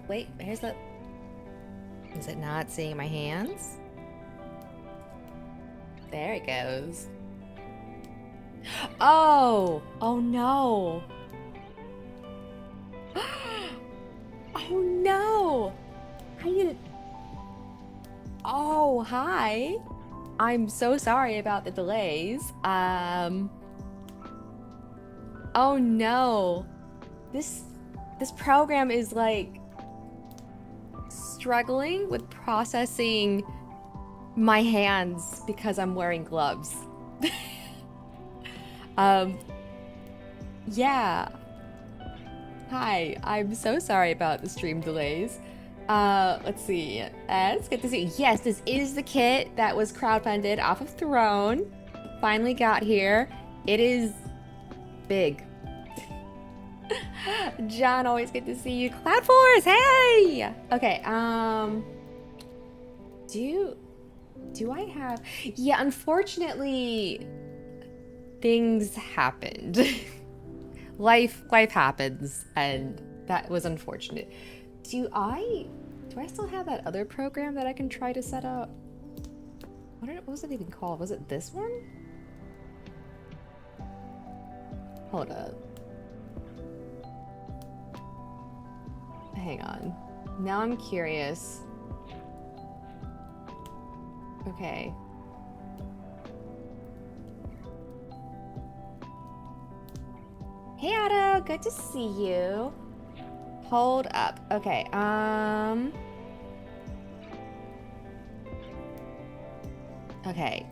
wait, here's the... Is it not seeing my hands? There it goes. Oh! Oh no! Oh no! I didn't... Oh, hi! I'm so sorry about the delays. Oh no! This program is like struggling with processing my hands because I'm wearing gloves. Yeah. Hi, I'm so sorry about the stream delays. Let's see. It's good to see. Yes, this is the kit that was crowdfunded off of Throne. Finally got here. It is big. John, always good to see you. Cloud Force, hey! Okay, do I have... Yeah, unfortunately, things happened. Life happens, and that was unfortunate. Do I still have that other program that I can try to set up? What was it even called? Was it this one? Hold up. Hang on. Now I'm curious. Okay. Hey Otto, good to see you. Hold up. Okay, okay.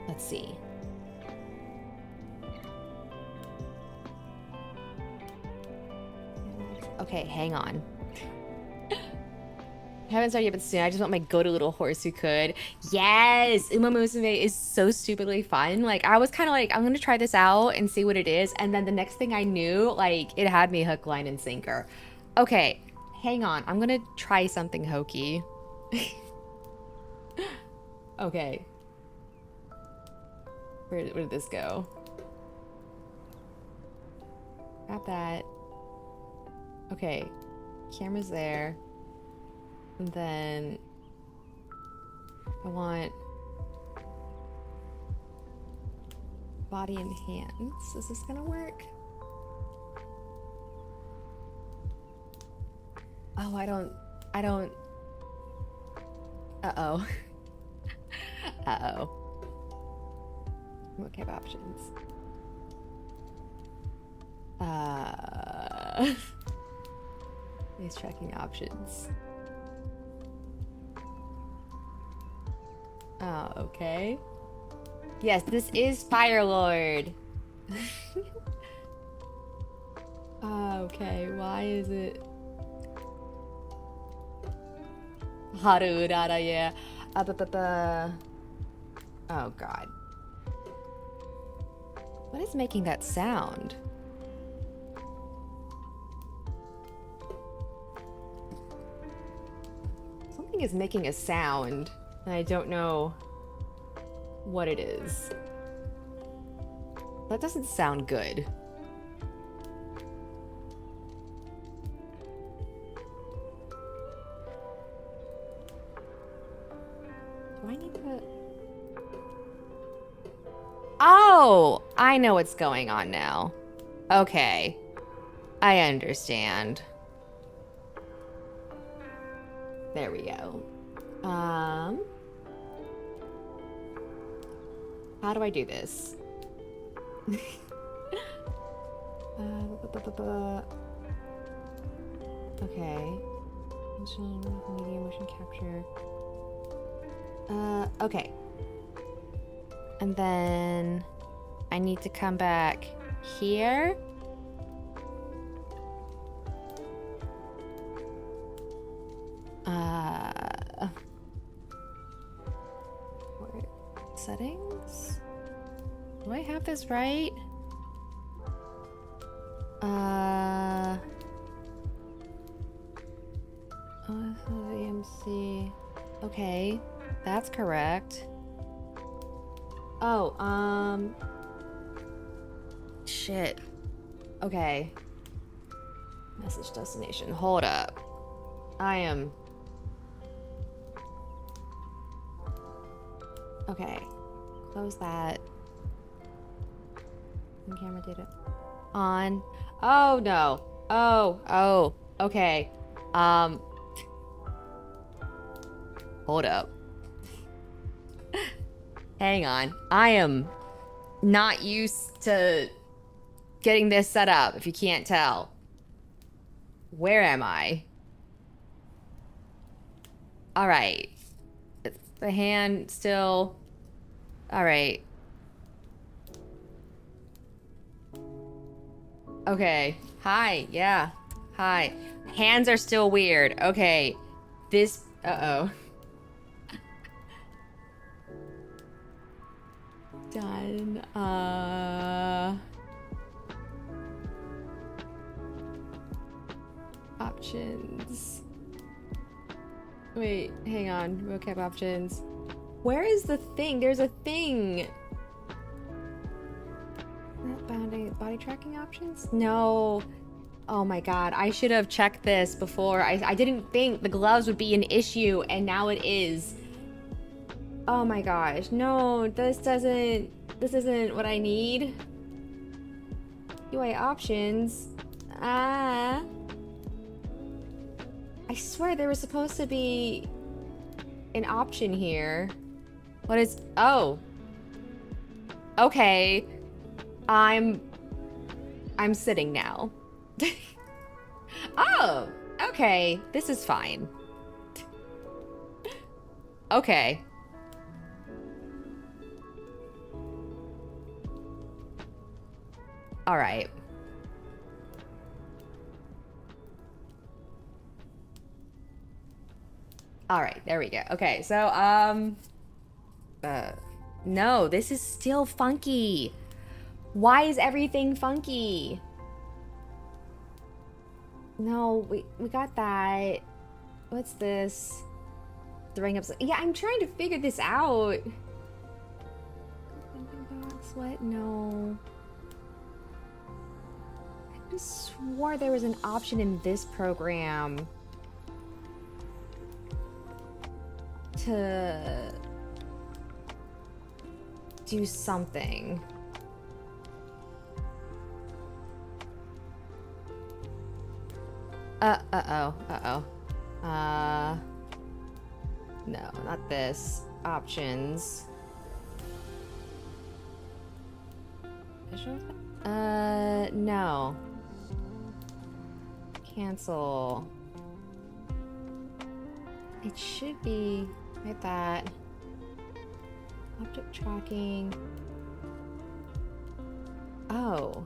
Let's see. Okay, hang on. I haven't started yet, but soon. I just want my go-to little horse who could. Yes! Uma Musume is so stupidly fun. Like, I was kind of like, I'm gonna try this out and see what it is. And then the next thing I knew, like, it had me hook, line, and sinker. Okay, hang on. I'm gonna try something hokey. Okay. Where did this go? Grab that. Okay. Camera's there. And then I want body and hands. Is this gonna work? Oh, I don't. Uh-oh. Uh-oh. Okay, options. He's checking options. Oh, okay. Yes, this is Fire Lord. Okay, why is it? Haru Urara, yeah. Oh god. What is making that sound? Something is making a sound, and I don't know what it is. That doesn't sound good. Do I need to... Oh! I know what's going on now. Okay. I understand. There we go. How do I do this? Okay. Medium motion capture. Okay. And then I need to come back here. Settings? Do I have this right? AMC. Okay, that's correct. Oh, shit. Okay. Message destination. Hold up. I am... Okay. Close that. Camera data. On. Oh, no. Oh. Okay. Hold up. Hang on. I am not used to getting this set up, if you can't tell. Where am I? All right. It's the hand still. All right. Okay. Hi. Yeah. Hi. Hands are still weird. Okay. This... Uh-oh. Done. Options. Wait, hang on. Vocab options. Where is the thing? There's a thing. Body tracking options? No. Oh my god. I should have checked this before. I didn't think the gloves would be an issue, and now it is. Oh my gosh. No, this isn't what I need. UI options. I swear there was supposed to be an option here. What is... Oh. Okay. I'm sitting now. Oh, okay. This is fine. Okay. All right. All right, there we go. Okay, so, no, this is still funky. Why is everything funky? No, we got that. What's this? Throwing up... Yeah, I'm trying to figure this out. What? No. I just swore there was an option in this program to do something. No, not this. Options. No. Cancel. It should be like that. Object tracking. Oh.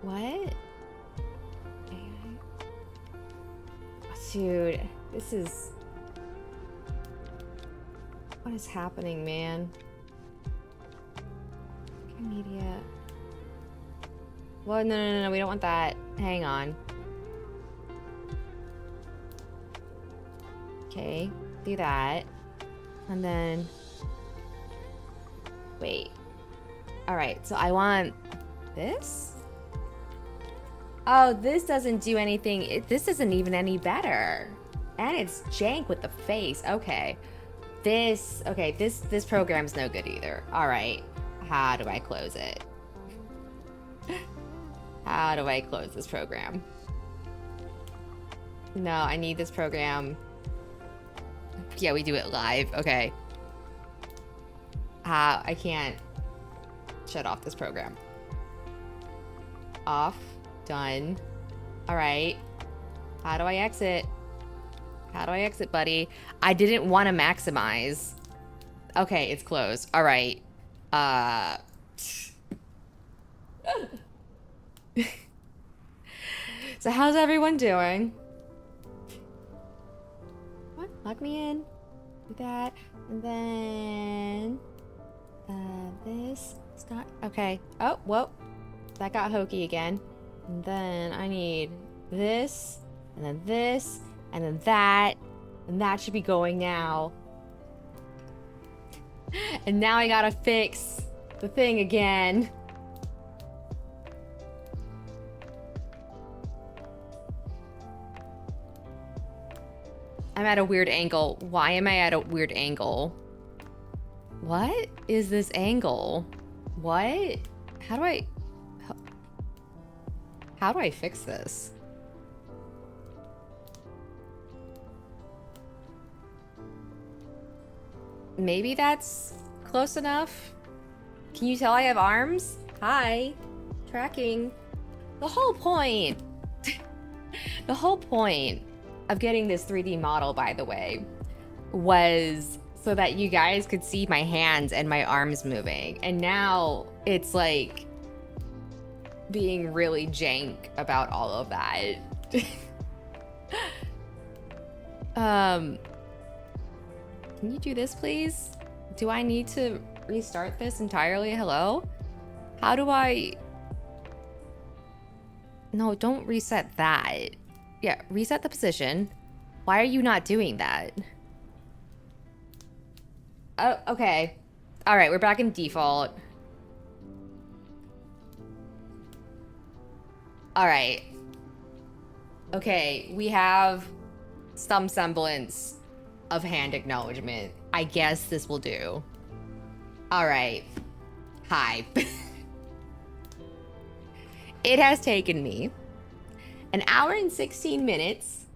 What? Dude, this is... What is happening, man? Media. Well, no, we don't want that. Hang on. Okay, do that. And then... Wait. Alright, so I want this? Oh, this doesn't do anything. This isn't even any better. And it's jank with the face. Okay. This program's no good either. Alright. How do I close it? How do I close this program? No, I need this program. Yeah, we do it live. Okay. I can't shut off this program. Off. Done. All right. How do I exit? How do I exit, buddy? I didn't want to maximize. Okay, it's closed. All right. So how's everyone doing? What? Lock me in. Do that. And then... this. It's not... Okay. Oh, whoa. That got hokey again. And then I need this. And then this. And then that. And that should be going now. And now I gotta fix the thing again. I'm at a weird angle. Why am I at a weird angle? What is this angle? What? How do I fix this? Maybe that's close enough. Can you tell I have arms? Hi. Tracking. The whole point the whole point of getting this 3D model, by the way, was so that you guys could see my hands and my arms moving. And now it's like being really jank about all of that. Can you do this, please? Do I need to restart this entirely? Hello? How do I... No, don't reset that. Yeah, reset the position. Why are you not doing that? Oh, okay. All right, we're back in default. All right. Okay, we have some semblance of hand acknowledgement. I guess this will do. All right. Hi. It has taken me an hour and 16 minutes.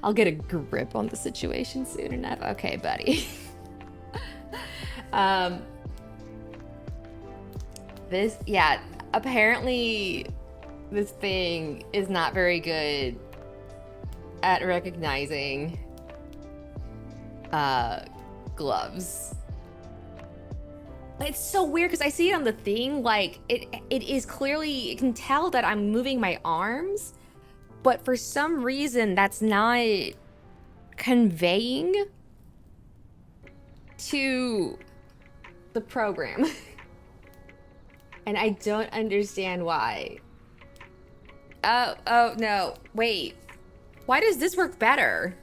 I'll get a grip on the situation soon enough. Okay, buddy. Yeah, apparently this thing is not very good at recognizing gloves. It's so weird because I see it on the thing, like it is clearly, it can tell that I'm moving my arms, but for some reason that's not conveying to the program. And I don't understand why. Oh no, wait. Why does this work better?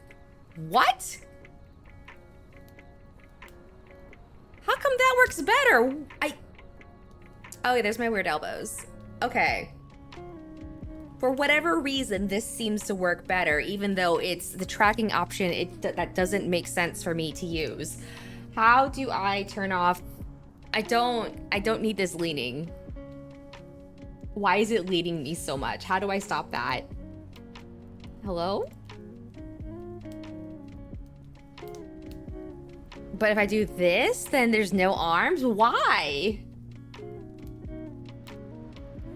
What? How come that works better? Oh, yeah, there's my weird elbows. Okay. For whatever reason, this seems to work better, even though it's the tracking option that doesn't make sense for me to use. How do I turn off? I don't need this leaning. Why is it leading me so much? How do I stop that? Hello? But if I do this, then there's no arms? Why?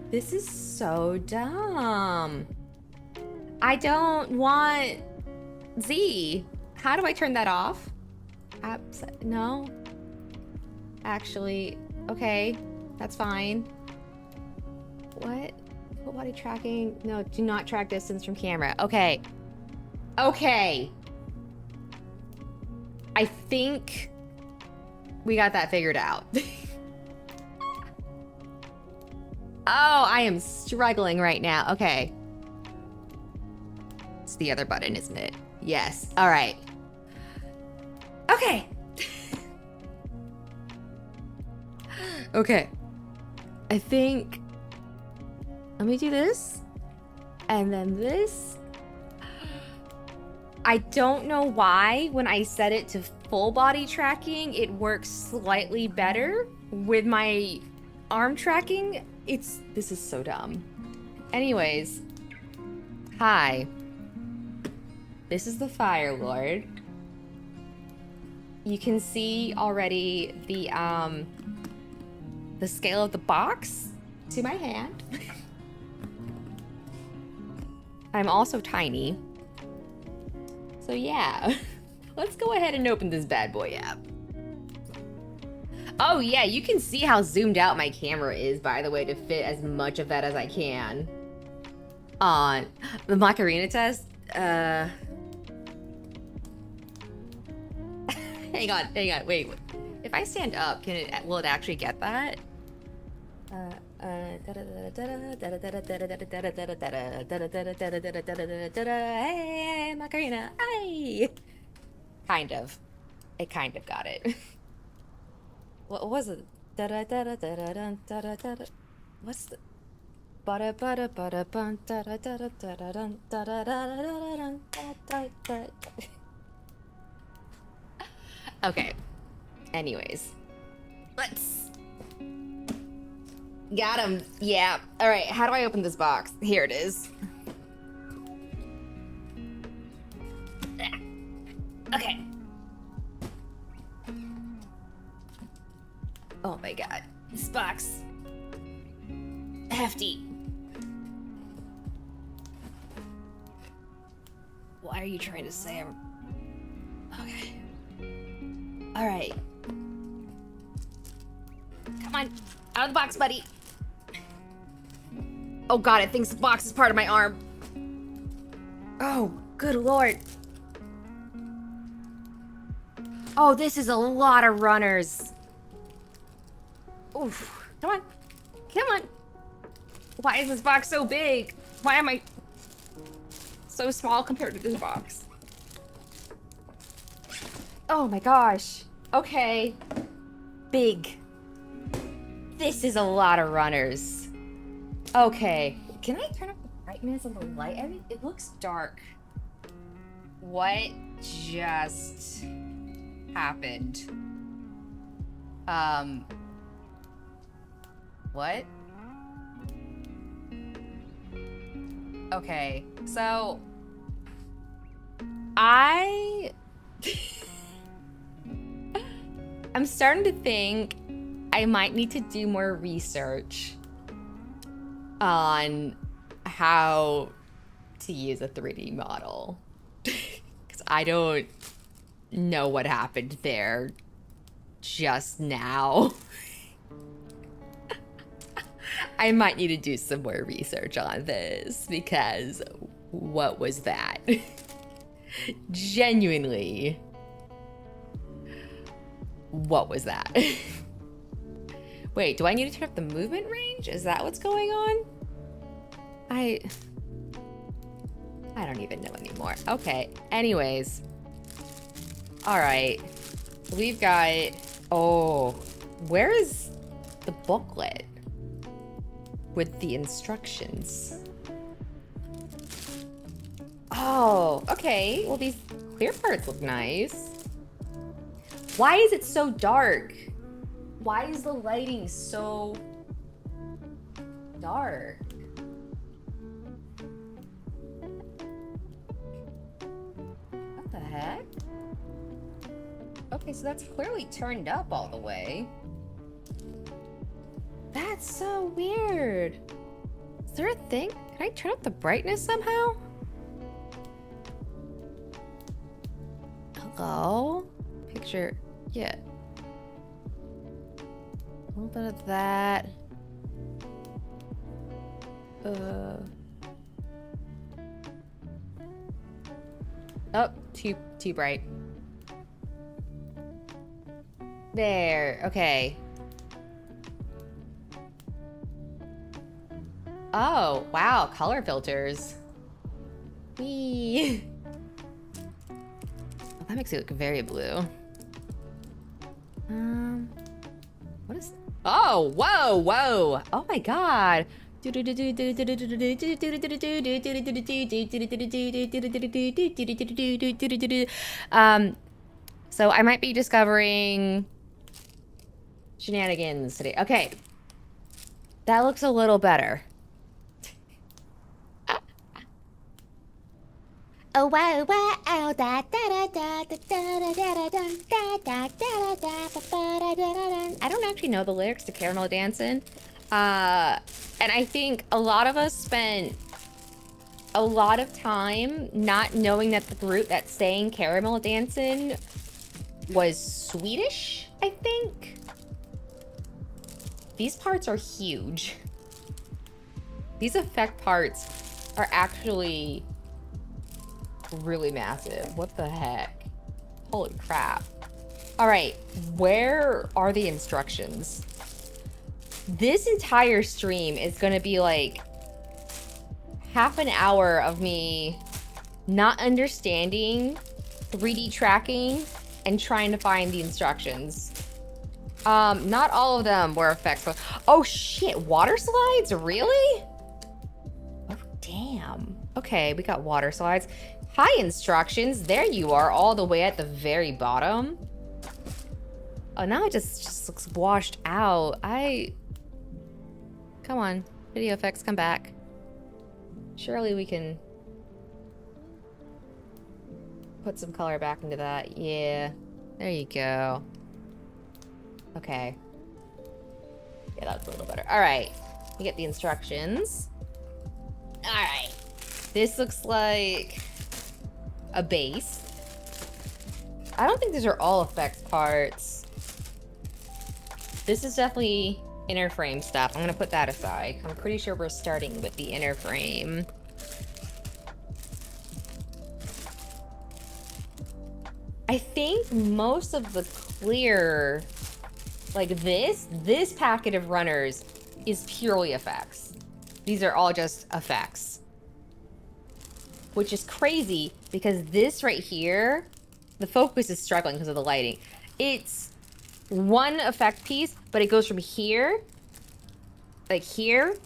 This is so dumb. I don't want Z. How do I turn that off? No. Actually, okay, that's fine. What? Full body tracking? No, do not track distance from camera. Okay. Okay. I think we got that figured out. Oh, I am struggling right now. Okay. It's the other button, isn't it? Yes. All right. Okay. Okay. I think... Let me do this. And then this. I don't know why when I set it to full body tracking, it works slightly better. With my arm tracking, this is so dumb. Anyways. Hi. This is the Fire Lord. You can see already the scale of the box to my hand. I'm also tiny. So yeah, let's go ahead and open this bad boy up. Oh yeah, you can see how zoomed out my camera is, by the way, to fit as much of that as I can. On the Macarena test, hang on, wait. If I stand up, will it actually get that? Hey, Macarena, hey! Kind of. It kind of got it. What was it? What's the... Okay. Anyways. Let's... Got him. Yeah. All right. How do I open this box? Here it is. Okay. Oh my god. This box. Hefty. Why are you trying to say I'm... Okay. Alright. Come on. Out of the box, buddy. Oh god, it thinks the box is part of my arm. Oh, good lord. Oh, this is a lot of runners. Oof. Come on. Come on. Why is this box so big? Why am I so small compared to this box? Oh my gosh. Okay. Big. This is a lot of runners. Okay. Can I turn up the brightness of the light? I mean, it looks dark. What just happened? What? Okay, so I'm starting to think I might need to do more research on how to use a 3D model. Because I don't know what happened there just now. I might need to do some more research on this because what was that? Genuinely, what was that? Wait, do I need to turn up the movement range? Is that what's going on? I don't even know anymore. Okay, anyways. All right, we've got, oh, where is the booklet with the instructions? Oh, okay. Well, these clear parts look nice. Why is it so dark? Why is the lighting so dark? What the heck? Okay, so that's clearly turned up all the way. That's so weird. Is there a thing? Can I turn up the brightness somehow? Hello? Picture, yeah. A little bit of that. Oh, too bright. There, okay. Oh, wow, color filters. Whee. Oh, that makes it look very blue. What is... Oh, whoa, whoa. Oh my god. So I might be discovering shenanigans today. Okay. That looks a little better. Oh wow wow da da da da da da da da da da. I don't actually know the lyrics to Caramel Dancin'. And I think a lot of us spent a lot of time not knowing that the group that sang Caramel Dancin' was Swedish, I think. These parts are huge. These effect parts are actually really massive. What the heck? Holy crap. All right, where are the instructions? This entire stream is gonna be like half an hour of me not understanding 3D tracking and trying to find the instructions. Not all of them were effects. Oh shit, water slides? Really? Oh, damn. Okay, we got water slides. Hi, instructions. There you are, all the way at the very bottom. Oh, now it just looks washed out. Come on, video effects, come back. Surely we can put some color back into that. Yeah, there you go. Okay. Yeah, that's a little better. All right, you get the instructions. All right, this looks like a base. I don't think these are all effects parts. This is definitely inner frame stuff. I'm gonna put that aside. I'm pretty sure we're starting with the inner frame. I think most of the clear, like this packet of runners is purely effects. These are all just effects. Which is crazy because this right here, the focus is struggling because of the lighting. It's one effect piece, but it goes from here, like here,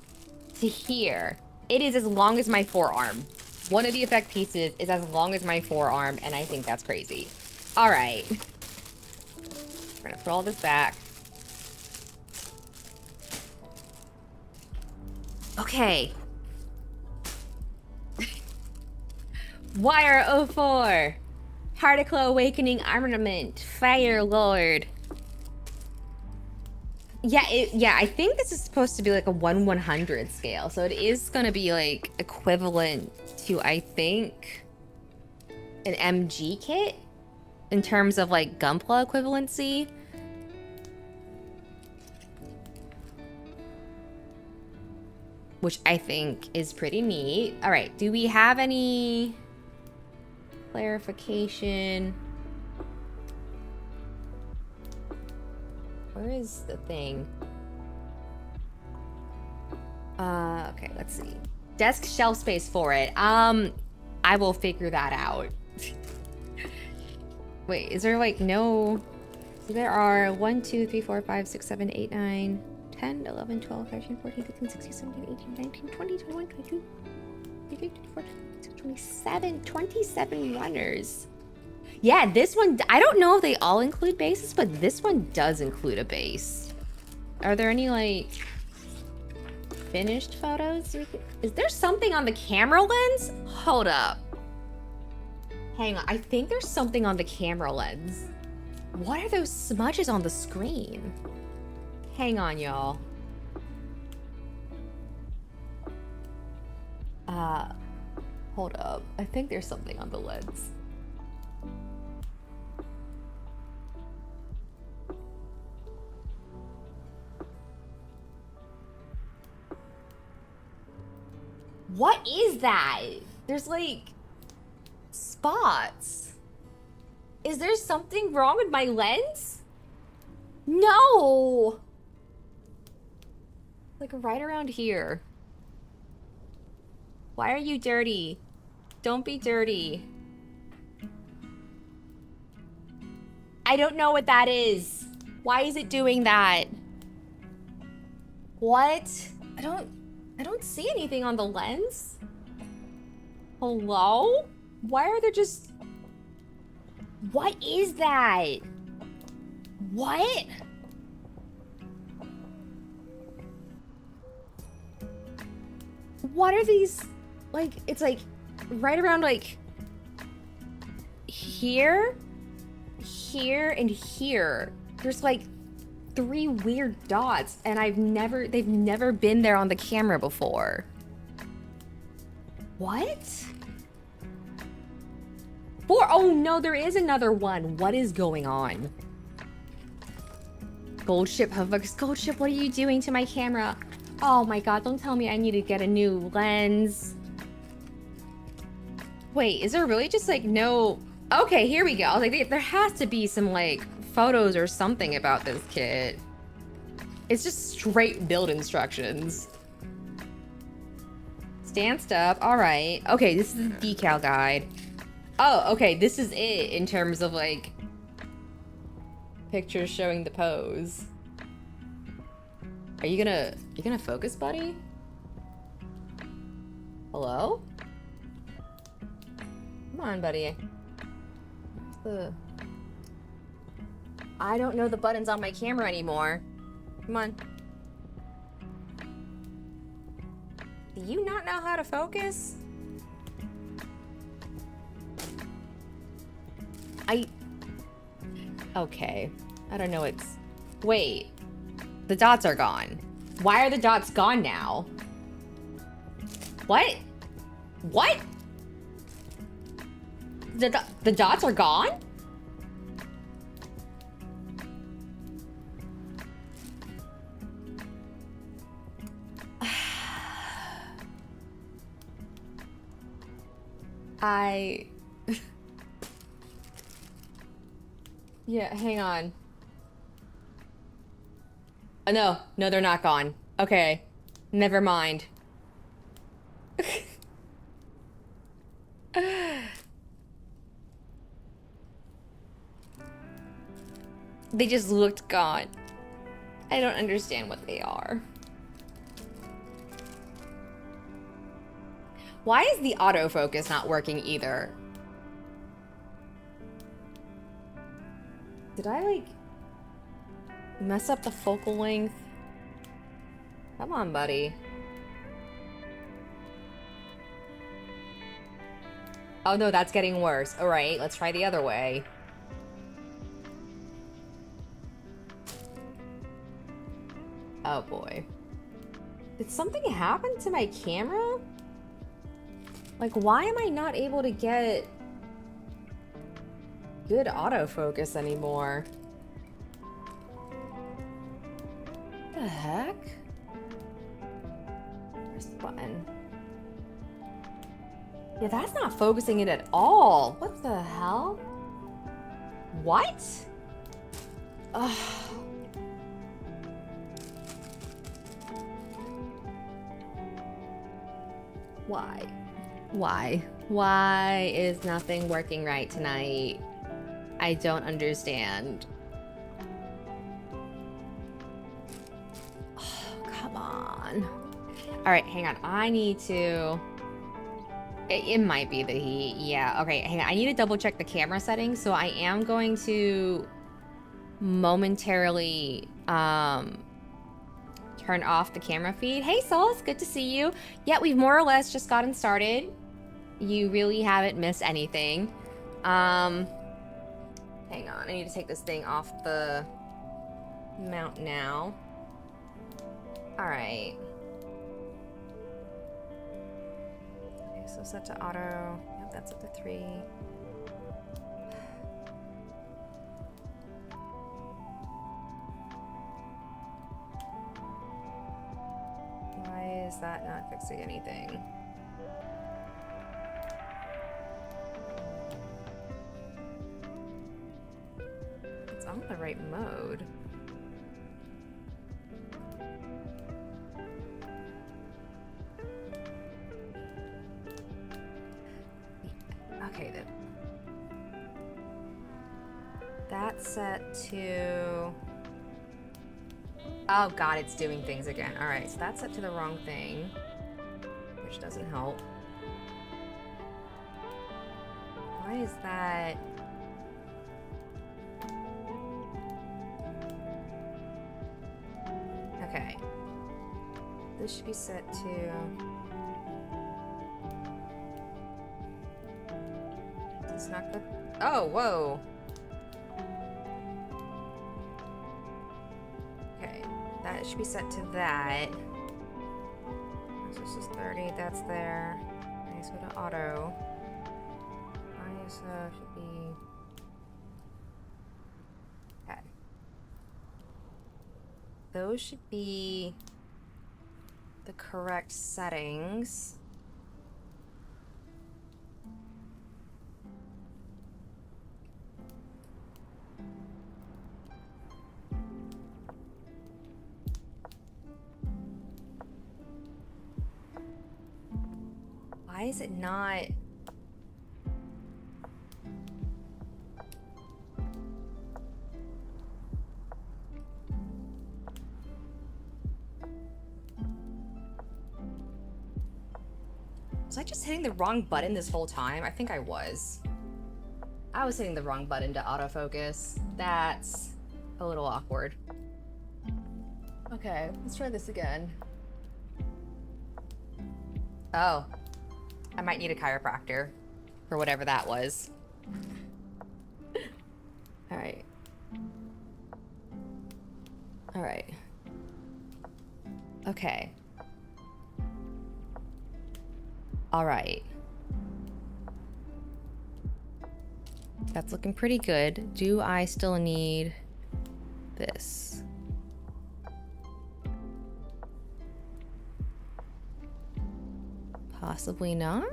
to here. It is as long as my forearm. One of the effect pieces is as long as my forearm, and I think that's crazy. All right. We're gonna put all this back. Okay. Wire 04. Particle Awakening Armament. Fire Lord. Yeah, I think this is supposed to be like a 1/100 scale. So it is going to be like equivalent to, I think, an MG kit in terms of like Gunpla equivalency. Which I think is pretty neat. All right, do we have any clarification? Where is the thing? Okay, let's see. Desk shelf space for it. I will figure that out. Wait, is there like no... So there are 1, 2, 3, 4, 5, 6, 7, 8, 9, 10, 11, 12, 13, 14, 15, 16, 17, 18, 19, 20, 21, 22, 23, 24, 25, 26, 27 runners. Yeah, this one, I don't know if they all include bases, but this one does include a base. Are there any, like, finished photos? Is there something on the camera lens? Hold up. Hang on, I think there's something on the camera lens. What are those smudges on the screen? Hang on, y'all. Hold up. I think there's something on the lens. What is that? There's like spots. Is there something wrong with my lens? No. Like right around here. Why are you dirty? Don't be dirty. I don't know what that is. Why is it doing that? What? I don't see anything on the lens. Hello? Why are there just... What is that? What? What are these? Like, it's like right around like here, here, and here. There's like 3 weird dots, and they've never been there on the camera before. What? Oh no, there is another one. What is going on? Gold ship, gold ship, what are you doing to my camera? Oh my god, don't tell me I need to get a new lens. Wait, is there really just like no... Okay, here we go. I was like, there has to be some like photos or something about this kit. It's just straight build instructions. Stanced up, all right. Okay, this is the decal guide. Oh, okay, this is it in terms of like pictures showing the pose. Are you gonna focus, buddy? Hello? Come on, buddy. I don't know the buttons on my camera anymore. Come on. Do you not know how to focus? Okay. I don't know, wait. The dots are gone. Why are the dots gone now? What? What? The dots are gone? Yeah, hang on. No, they're not gone. Okay, never mind. They just looked gone. I don't understand what they are. Why is the autofocus not working either? Did I, like, mess up the focal length? Come on, buddy. Oh no, that's getting worse. All right, let's try the other way. Oh boy. Did something happen to my camera? Like, why am I not able to get good autofocus anymore? What the heck? Where's the button? Yeah, that's not focusing it at all. What the hell? What? Ugh. Why? Why is nothing working right tonight? I don't understand. Oh, come on. All right, hang on. I need to... It might be the heat. Yeah, okay, hang on. I need to double check the camera settings, so I am going to momentarily turn off the camera feed. Hey, Souls, good to see you. Yeah, we've more or less just gotten started. You really haven't missed anything. Hang on, I need to take this thing off the mount now. All right. Okay, so set to auto. Yep, that's up to 3. Why is that not fixing anything? It's on the right mode. Okay, then. That's set to... Oh god, it's doing things again. Alright, so that's set to the wrong thing, which doesn't help. Why is that... Okay. This should be set to... It's not good. Oh, whoa! That should be set to that. So this is 30, that's there. Okay, so go to auto. ISO should be... Okay. Those should be the correct settings. Why is it not? Was I just hitting the wrong button this whole time? I think I was. I was hitting the wrong button to autofocus. That's a little awkward. Okay, let's try this again. Oh, I might need a chiropractor for whatever that was. All right. All right. Okay. All right. That's looking pretty good. Do I still need this? Possibly not.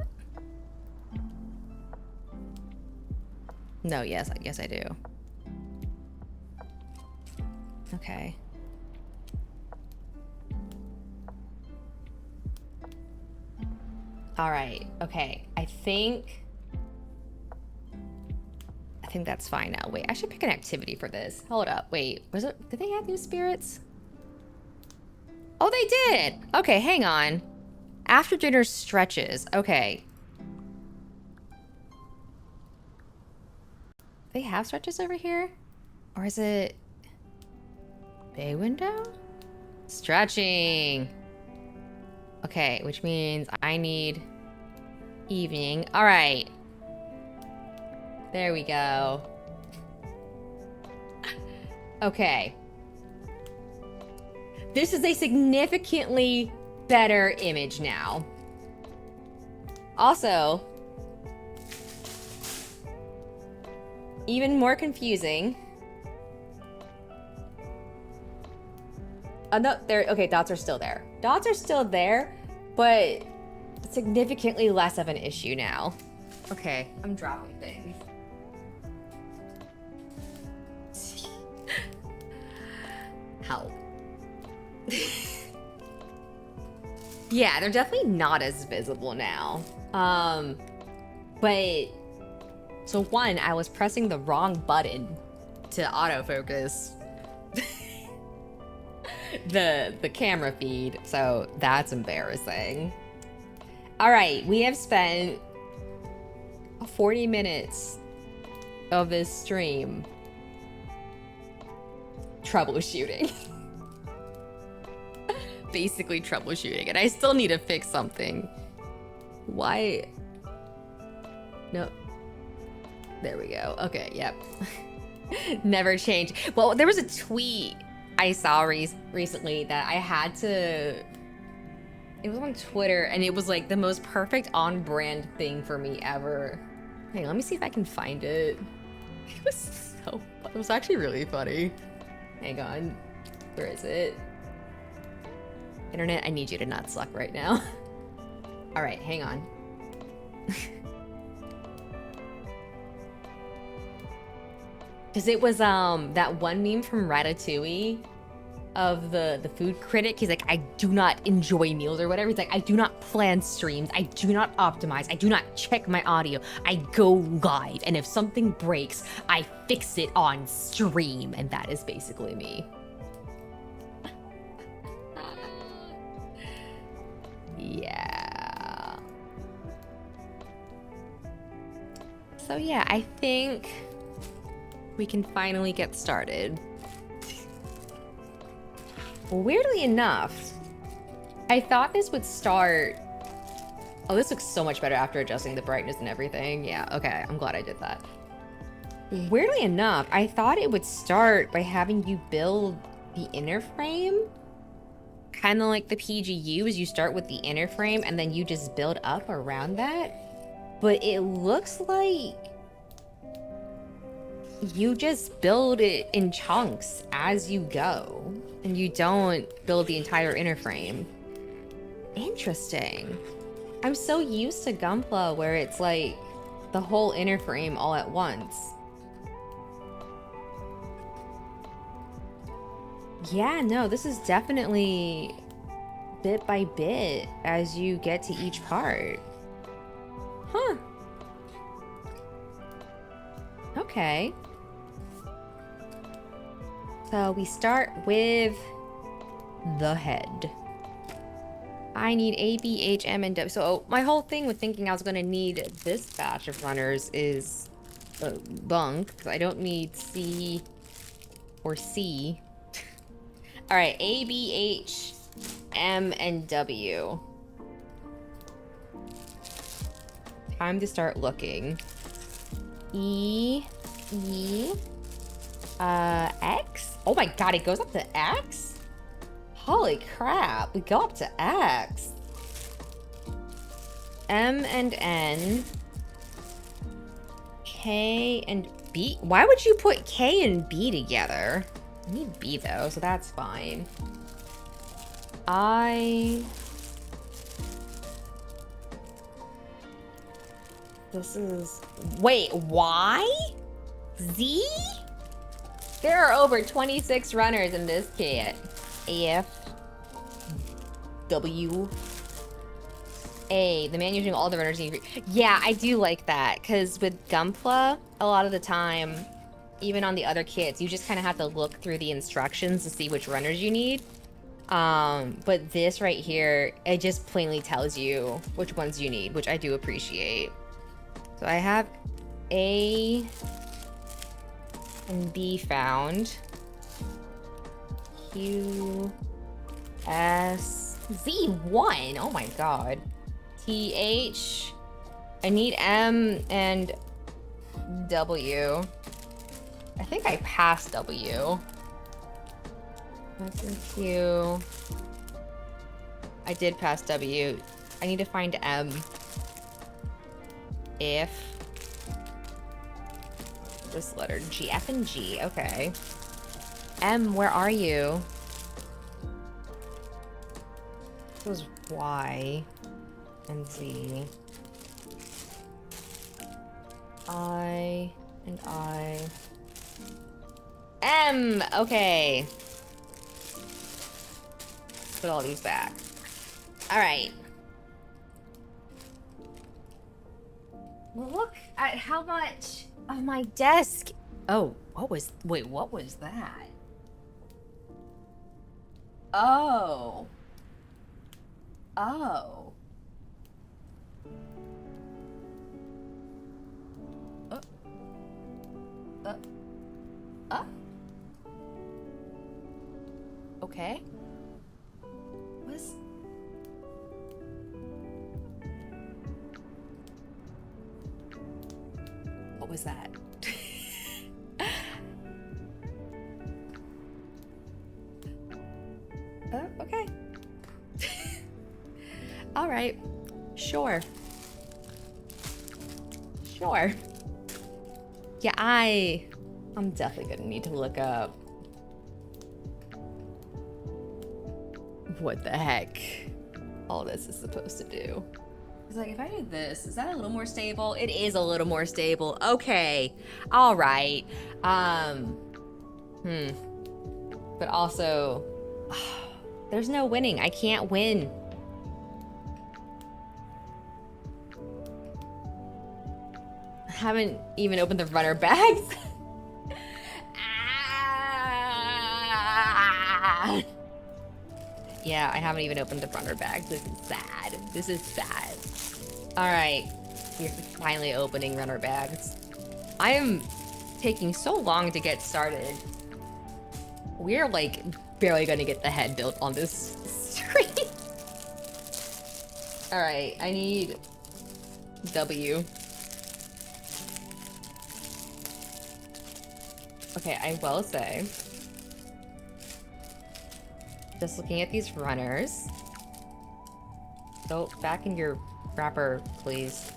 No, yes, I do. Okay. All right. Okay. I think that's fine now. Wait, I should pick an activity for this. Hold up. Wait, did they add new spirits? Oh, they did. Okay, hang on. After dinner stretches. Okay. They have stretches over here? Or is it bay window? Stretching. Okay, which means I need evening. All right. There we go. Okay. This is a significantly better image now. Also, even more confusing. No, there. Okay, dots are still there. Dots are still there, but significantly less of an issue now. Okay, I'm dropping things. Help. Yeah, they're definitely not as visible now. But so one, I was pressing the wrong button to autofocus the camera feed, so that's embarrassing. All right, we have spent 40 minutes of this stream troubleshooting. Basically troubleshooting, and I still need to fix something. Why? No. There we go. Okay, yep. Never change. Well, there was a tweet I saw recently that I had to... It was on Twitter, and it was like the most perfect on-brand thing for me ever. Hey, let me see if I can find it. It was actually really funny. Hang on. Where is it? Internet, I need you to not suck right now. All right, hang on. Because it was that one meme from Ratatouille of the food critic. He's like, I do not enjoy meals or whatever. He's like, I do not plan streams. I do not optimize. I do not check my audio. I go live. And if something breaks, I fix it on stream. And that is basically me. Yeah. So yeah, I think we can finally get started. Weirdly enough, I thought this would start... Oh, this looks so much better after adjusting the brightness and everything. Yeah, okay, I'm glad I did that. Weirdly enough, I thought it would start by having you build the inner frame. Kind of like the PGUs, you start with the inner frame and then you just build up around that. But it looks like you just build it in chunks as you go, and you don't build the entire inner frame. Interesting. I'm so used to Gunpla where it's like the whole inner frame all at once. Yeah, no, this is definitely bit by bit as you get to each part. Huh. Okay. So we start with the head. I need A, B, H, M, and W. So my whole thing with thinking I was gonna need this batch of runners is bunk, because I don't need C or C. All right, A, B, H, M, and W. Time to start looking. E, X? Oh my god, it goes up to X? Holy crap, we go up to X. M and N. K and B. Why would you put K and B together? I need B though, so that's fine. This is... Wait, Y? Z? There are over 26 runners in this kit. F. W. A. The man using all the runners need... Yeah, I do like that, because with Gunpla, a lot of the time, even on the other kits, you just kind of have to look through the instructions to see which runners you need. But this right here, it just plainly tells you which ones you need, which I do appreciate. So I have A and B found. Q, S, Z1. Oh my god. T, H. I need M and W. I think I passed W. That's in Q. I did pass W. I need to find M. If. This letter G, F and G, okay. M, where are you? This was Y and Z. I and I. M, okay. Put all these back. All right. Look at how much of my desk. Oh, wait, what was that? Oh. Oh. Okay. What was that? Okay. All right. Sure. Yeah, I'm definitely gonna need to look up what the heck all this is supposed to do. It's like, if I do this, is that a little more stable? It is a little more stable. Okay. All right. But also, there's no winning. I can't win. I haven't even opened the runner bags. Yeah, I haven't even opened the runner bags. This is sad. This is sad. All right, we're finally opening runner bags. I am taking so long to get started. We're like barely gonna get the head built on this screen. All right, I need W. Okay, I will say, just looking at these runners. Go back in your wrapper, please.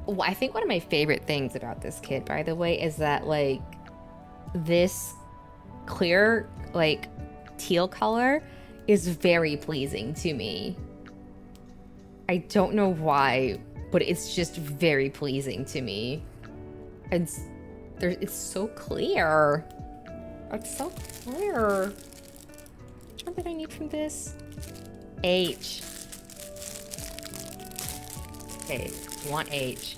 Oh, I think one of my favorite things about this kit, by the way, is that like this clear, like teal color is very pleasing to me. I don't know why, but it's just very pleasing to me. It's so clear. It's so clear. Which one did I need from this? H. Okay, I want H.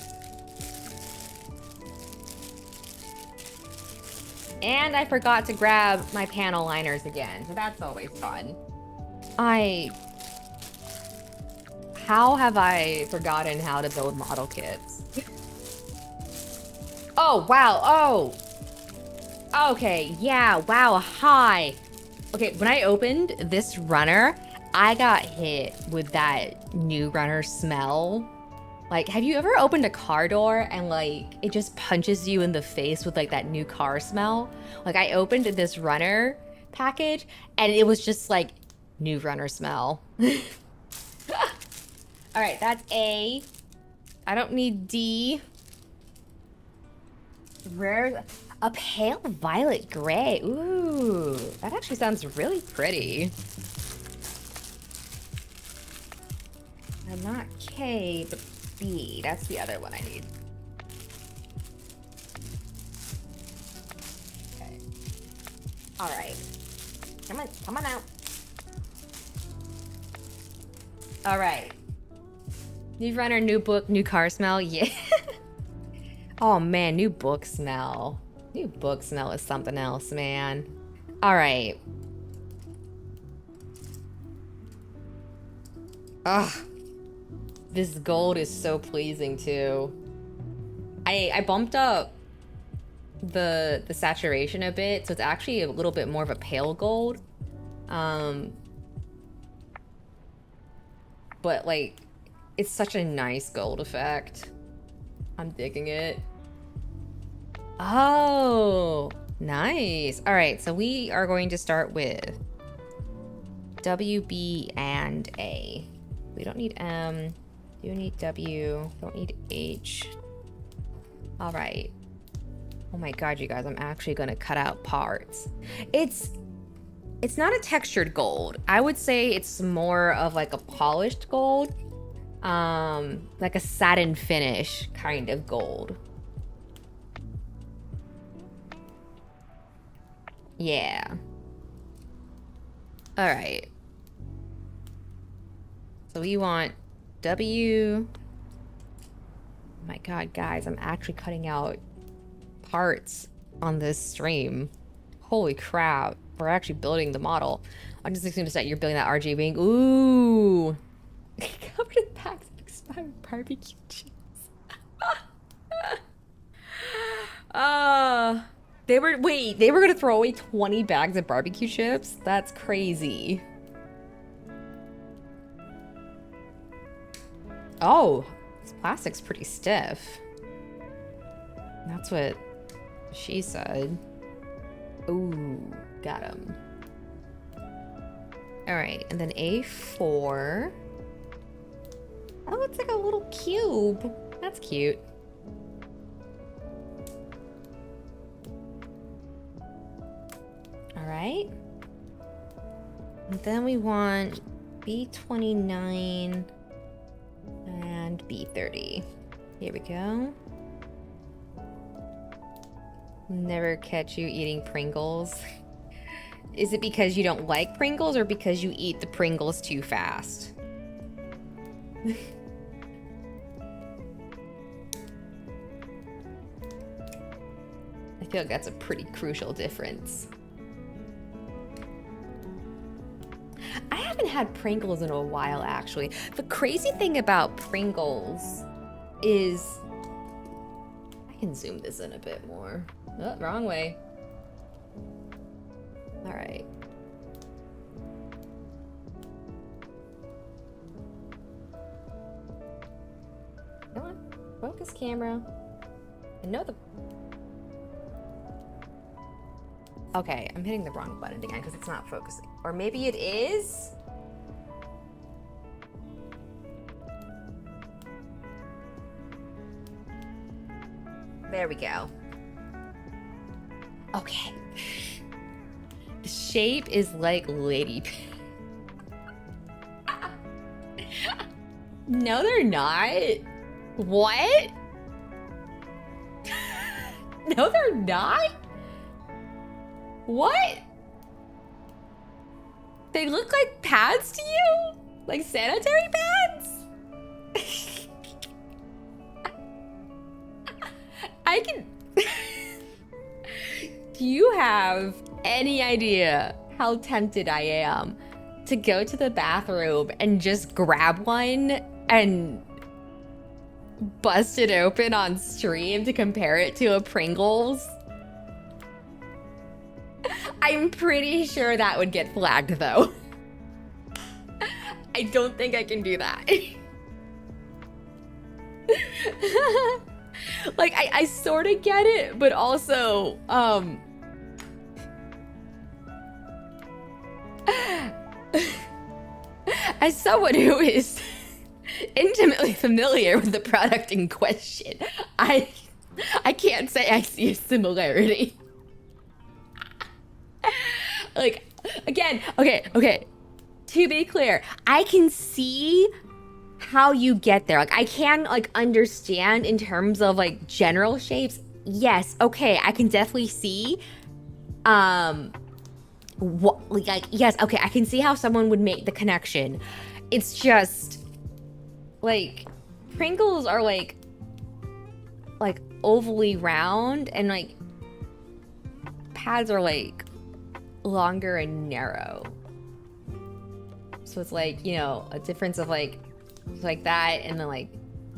And I forgot to grab my panel liners again, so that's always fun. How have I forgotten how to build model kits? Oh, wow. Oh. Okay, yeah, wow, hi. Okay, when I opened this runner, I got hit with that new runner smell. Like, have you ever opened a car door and like it just punches you in the face with like that new car smell? Like I opened this runner package and it was just like new runner smell. All right, that's A. I don't need D. Rare, a pale violet gray. Ooh, that actually sounds really pretty. I'm not K, but B. That's the other one I need. Okay. All right. Come on out. All right. New runner, new book, new car smell. Yeah. Oh man, new book smell. New book smell is something else, man. All right. Ugh. This gold is so pleasing too. I bumped up the saturation a bit, so it's actually a little bit more of a pale gold. But like, it's such a nice gold effect. I'm digging it. Oh, nice. All right, so we are going to start with W, B, and A. We don't need M. Do need W. Don't need H. All right. Oh my God, you guys, I'm actually gonna cut out parts. It's not a textured gold. I would say it's more of like a polished gold. Like a satin finish kind of gold. Yeah. All right. So we want W. Oh my God, guys, I'm actually cutting out parts on this stream. Holy crap. We're actually building the model. I'm just assuming that you're building that RG wing. Ooh. Covered in packs of expired barbecue chips. They were gonna throw away 20 bags of barbecue chips? That's crazy. Oh, this plastic's pretty stiff. That's what she said. Ooh, got him. All right, and then A4. Oh, it's like a little cube. That's cute. All right. And then we want B29 and B30. Here we go. Never catch you eating Pringles. Is it because you don't like Pringles or because you eat the Pringles too fast? I feel like that's a pretty crucial difference. I haven't had Pringles in a while, actually. The crazy thing about Pringles is... I can zoom this in a bit more. Oh, wrong way. All right. Come on, focus camera. I know the... Okay, I'm hitting the wrong button again because it's not focusing. Or maybe it is? There we go. Okay. The shape is like Lady No, they're not. What? No, they're not? What? They look like pads to you? Like sanitary pads? I can... Do you have any idea how tempted I am to go to the bathroom and just grab one and bust it open on stream to compare it to a Pringles. I'm pretty sure that would get flagged though. I don't think I can do that. Like, I sort of get it, but also, as someone who is intimately familiar with the product in question, I can't say I see a similarity. Like, again, okay. To be clear, I can see how you get there. Like, I can, like, understand in terms of, like, general shapes. Yes, okay, I can definitely see, yes, okay, I can see how someone would make the connection. It's just, like, Pringles are, like ovally round, and, like, pads are, like, longer and narrow. So it's like, you know, a difference of like that and then like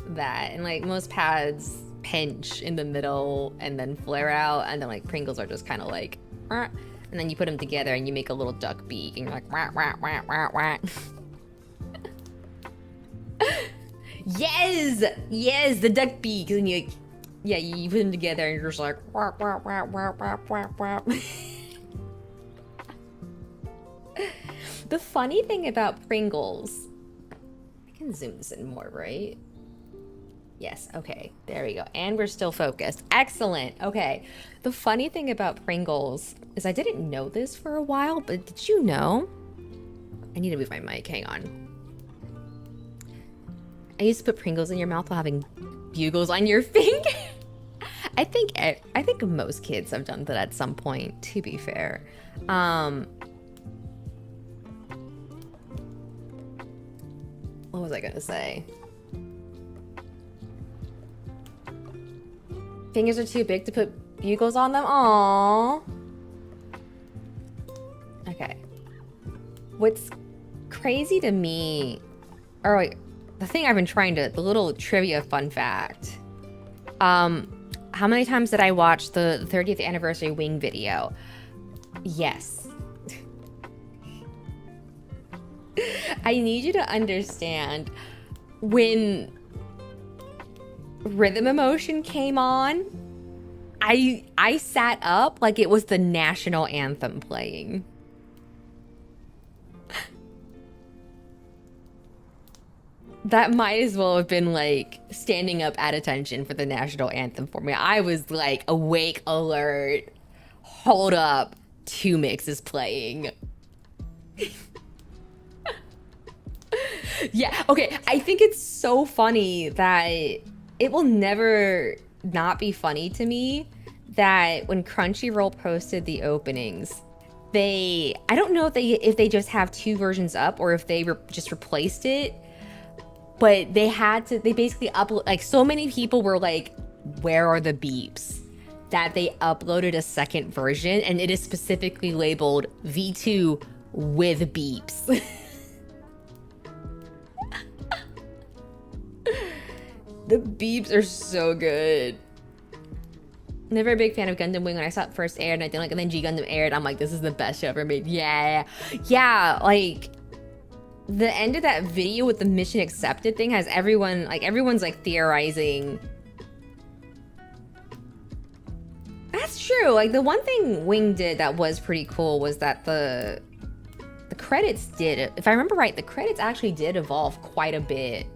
that. And like most pads pinch in the middle and then flare out, and then like Pringles are just kind of like, and then you put them together and you make a little duck beak and you're like, wah, wah, wah, wah, wah. Yes, the duck beak. And you, yeah, you put them together and you're just like, wah, wah, wah, wah, wah, wah, wah. The funny thing about Pringles, I can zoom this in more, right? Yes, okay, there we go. And we're still focused. Excellent, okay. The funny thing about Pringles is I didn't know this for a while, but did you know? I need to move my mic, hang on. I used to put Pringles in your mouth while having bugles on your finger. I think most kids have done that at some point, to be fair. What was I gonna say? Fingers are too big to put bugles on them? Aww. Okay. What's crazy to me, or like, the thing I've been trying to, the little trivia fun fact. How many times did I watch the 30th anniversary wing video? Yes. I need you to understand, when Rhythm Emotion came on, I sat up like it was the national anthem playing. That might as well have been like standing up at attention for the national anthem for me. I was like awake, alert, hold up, 2 mixes playing. Yeah, okay, I think it's so funny that it will never not be funny to me that when Crunchyroll posted the openings, I don't know if they just have 2 versions up or if they just replaced it, but they basically upload, like, so many people were like, where are the beeps? That they uploaded a second version, and it is specifically labeled V2 with beeps. The beeps are so good. Never a big fan of Gundam Wing. When I saw it first aired and I didn't like it, and then G Gundam aired, I'm like, this is the best show ever made. Yeah, like the end of that video with the mission accepted thing has everyone's like theorizing. That's true. Like, the one thing Wing did that was pretty cool was that the credits did, if I remember right, the credits actually did evolve quite a bit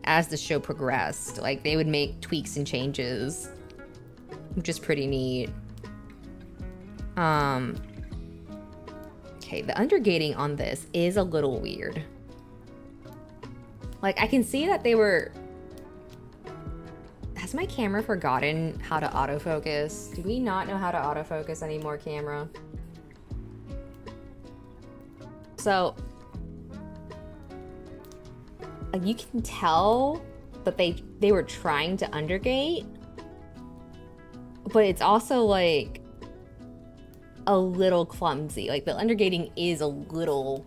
as the show progressed. Like, they would make tweaks and changes, which is pretty neat. Okay, the undergating on this is a little weird. Like, I can see that they were... Has my camera forgotten how to autofocus? Do we not know how to autofocus anymore, camera? So, like, you can tell that they were trying to undergate, but it's also like a little clumsy. Like, the undergating is a little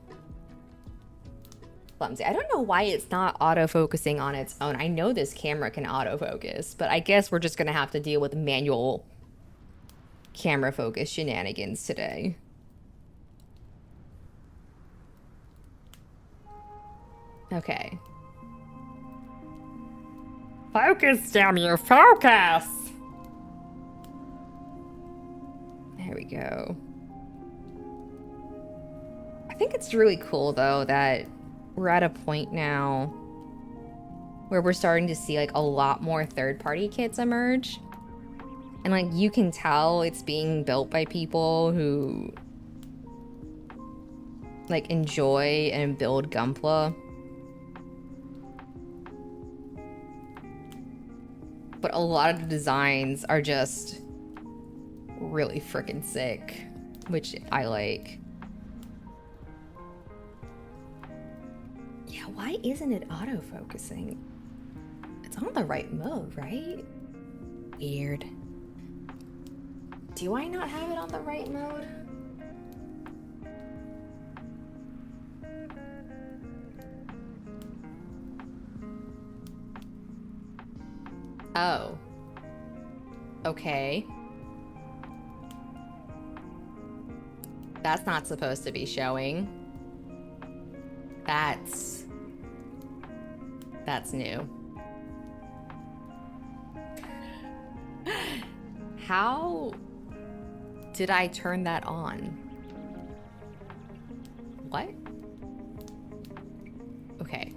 clumsy. I don't know why it's not autofocusing on its own. I know this camera can autofocus, but I guess we're just gonna have to deal with manual camera focus shenanigans today. Okay. Focus, damn you, focus! There we go. I think it's really cool, though, that we're at a point now where we're starting to see, like, a lot more third-party kits emerge. And, like, you can tell it's being built by people who, like, enjoy and build Gunpla. But a lot of the designs are just really freaking sick, which I like. Yeah, why isn't it autofocusing? It's on the right mode, right? Weird. Do I not have it on the right mode? Oh. Okay. That's not supposed to be showing. That's new. How did I turn that on? What? Okay,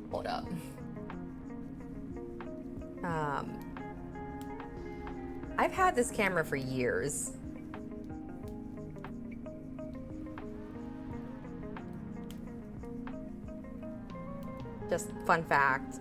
hold up. I've had this camera for years. Just fun fact.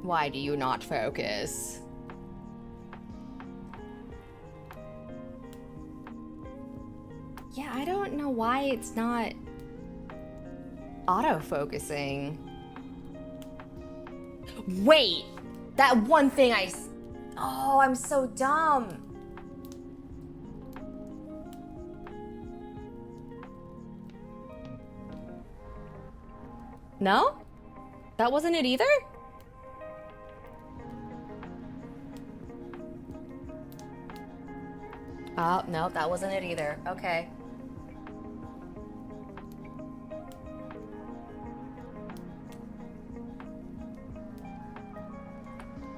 Why do you not focus? Yeah, I don't know why it's not autofocusing. Wait, that one thing oh, I'm so dumb. No? That wasn't it either? Oh, no, that wasn't it either. Okay.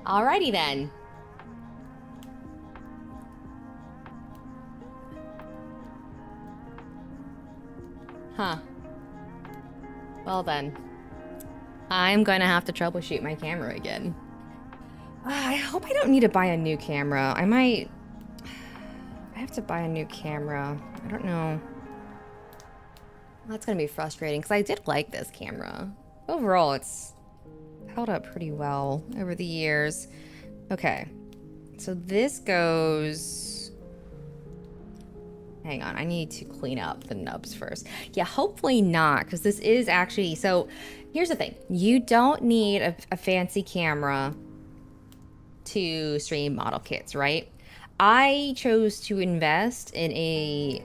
Alrighty then. Huh. Well then. I'm gonna have to troubleshoot my camera again. I hope I don't need to buy a new camera. I have to buy a new camera. I don't know. That's gonna be frustrating because I did like this camera. Overall, it's held up pretty well over the years. Okay, so this goes... Hang on, I need to clean up the nubs first. Yeah, hopefully not, because this is actually... So, here's the thing. You don't need a fancy camera to stream model kits, right? I chose to invest in a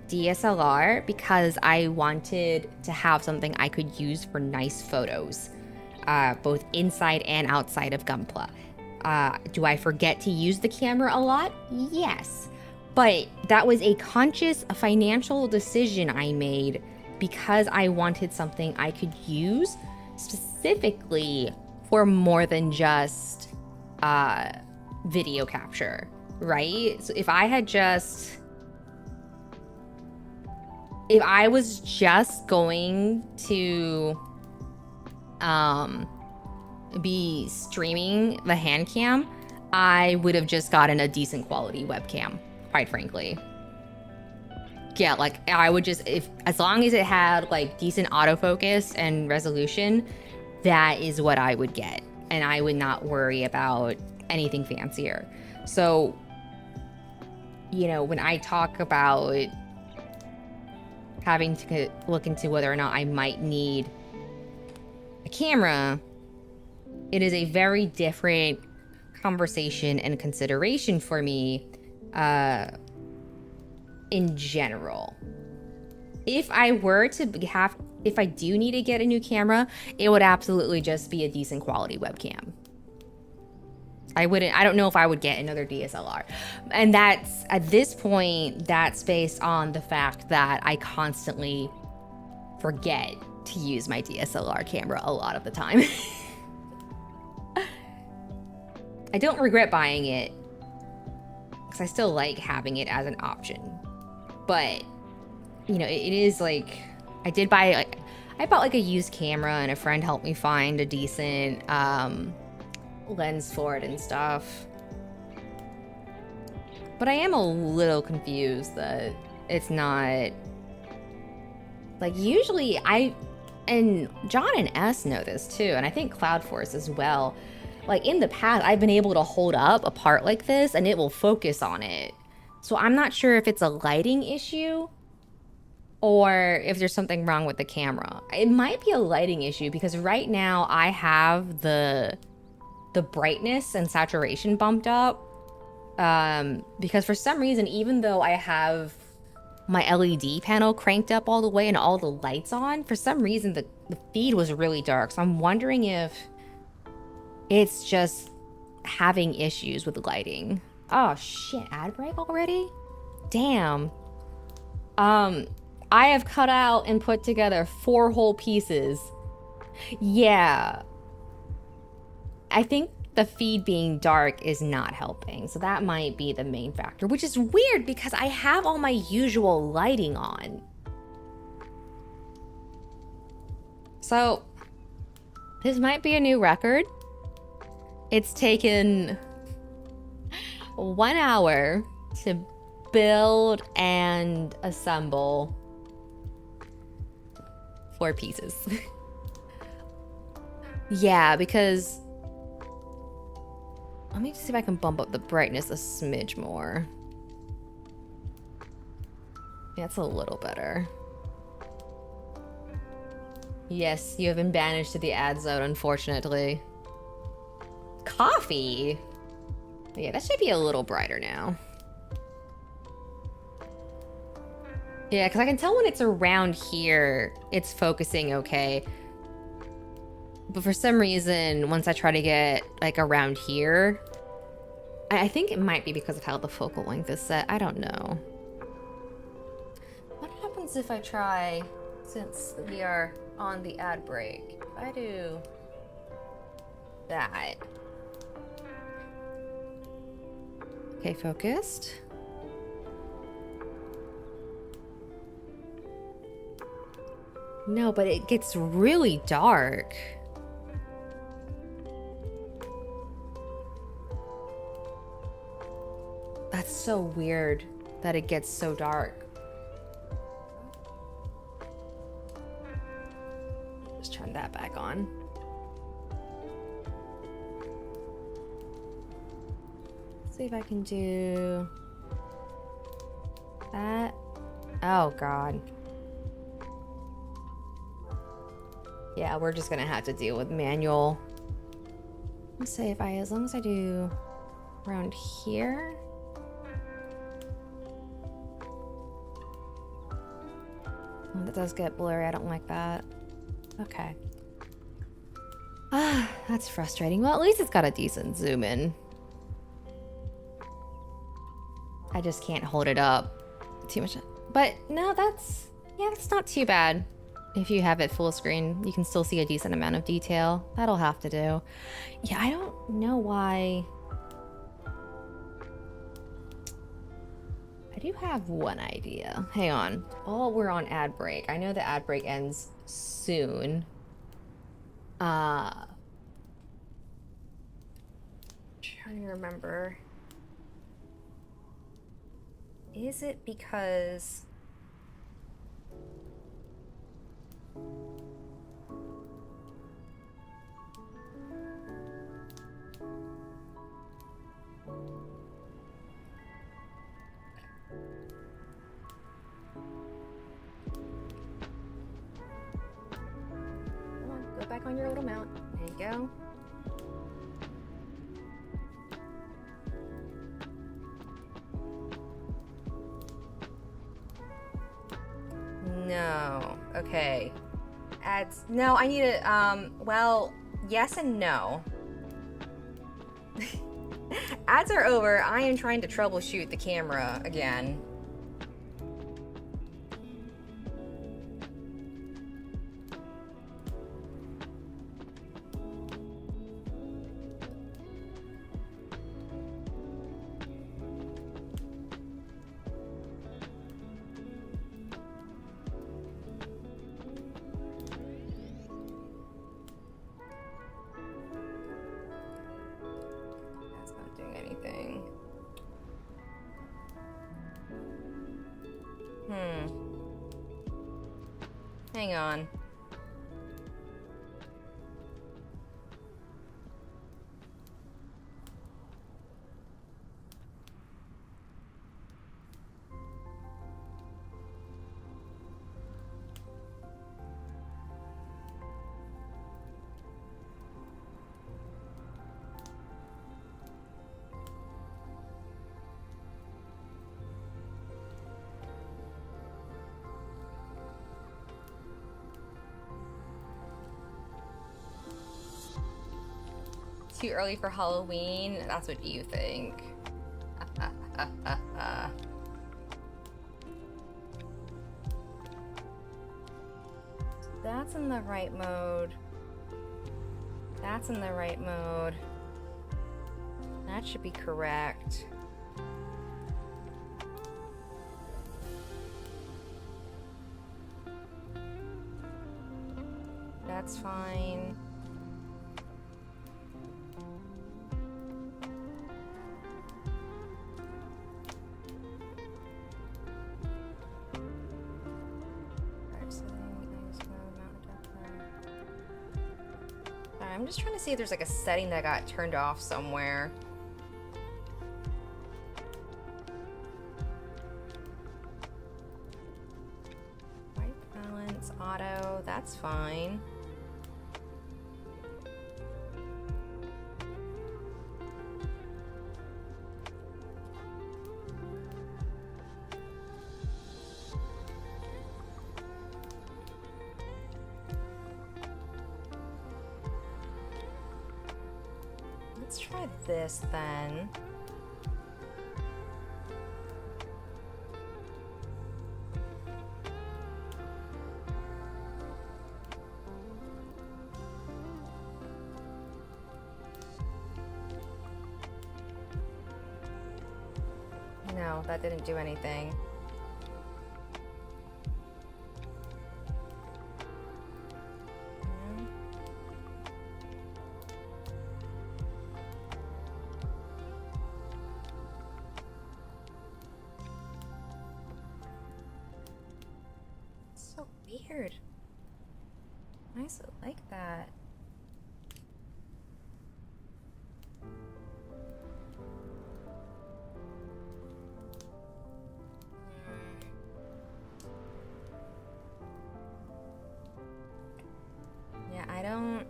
DSLR because I wanted to have something I could use for nice photos, both inside and outside of Gunpla. Do I forget to use the camera a lot? Yes. But that was a conscious financial decision I made because I wanted something I could use specifically for more than just video capture, right? So if I was just going to be streaming the hand cam, I would have just gotten a decent quality webcam, quite frankly. Yeah, like I would just, as long as it had like decent autofocus and resolution, that is what I would get. And I would not worry about anything fancier. So, you know, when I talk about having to look into whether or not I might need a camera, it is a very different conversation and consideration for me in general. If I were to have, if I do need to get a new camera, it would absolutely just be a decent quality webcam. I don't know if I would get another DSLR. And that's, at this point, that's based on the fact that I constantly forget to use my DSLR camera a lot of the time. I don't regret buying it because I still like having it as an option. But, you know, it is like, I did buy, like, I bought like a used camera and a friend helped me find a decent lens for it and stuff. But I am a little confused that it's not, like, usually and John and S know this too, and I think CloudForce as well. Like, in the past, I've been able to hold up a part like this and it will focus on it. So I'm not sure if it's a lighting issue or if there's something wrong with the camera. It might be a lighting issue because right now I have the brightness and saturation bumped up. Because for some reason, even though I have my LED panel cranked up all the way and all the lights on, for some reason the feed was really dark. So I'm wondering if it's just having issues with the lighting. Oh shit, ad break already? Damn. I have cut out and put together 4 whole pieces. Yeah. I think the feed being dark is not helping. So that might be the main factor, which is weird because I have all my usual lighting on. So this might be a new record. It's taken 1 hour to build and assemble 4 pieces. Yeah, because let me just see if I can bump up the brightness a smidge more. Yeah, it's a little better. Yes, you have been banished to the ad zone, unfortunately. Coffee? Yeah, that should be a little brighter now. Yeah, because I can tell when it's around here, it's focusing okay. But for some reason, once I try to get, like, around here, I think it might be because of how the focal length is set. I don't know. What happens if I try, since we are on the ad break, if I do that? Okay, focused. No, but it gets really dark. That's so weird that it gets so dark. Just turn that back on. See if I can do that. Oh God. Yeah, we're just gonna have to deal with manual. Let's say if as long as I do around here. Oh, that does get blurry. I don't like that. Okay. Ah, that's frustrating. Well, at least it's got a decent zoom in. I just can't hold it up too much. But no, that's not too bad. If you have it full screen, you can still see a decent amount of detail. That'll have to do. Yeah, I don't know why. I do have one idea. Hang on. Oh, we're on ad break. I know the ad break ends soon. Trying to remember. Is it because on your little mount. There you go. No. Okay. Ads. No, I need to, well, yes and no. Ads are over. I am trying to troubleshoot the camera again. Hang on. Too early for Halloween? That's what you think. That's in the right mode. That's in the right mode. That should be correct. That's fine. I'm just trying to see if there's like a setting that got turned off somewhere. White balance, auto, that's fine. Let's try this then. No, that didn't do anything. Weird. Why is it like that? Yeah, I don't...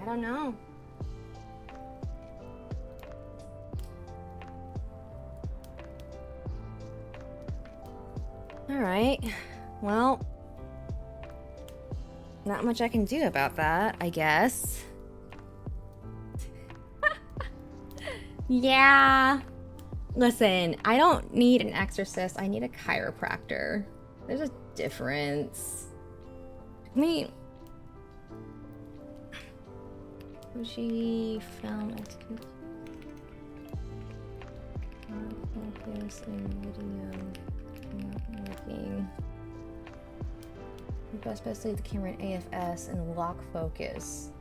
I don't know. Alright, well, not much I can do about that, I guess. Yeah. Listen, I don't need an exorcist, I need a chiropractor. There's a difference. I mean... She film execution. Focus in video. Not working. Best to leave the camera in AFS and lock focus.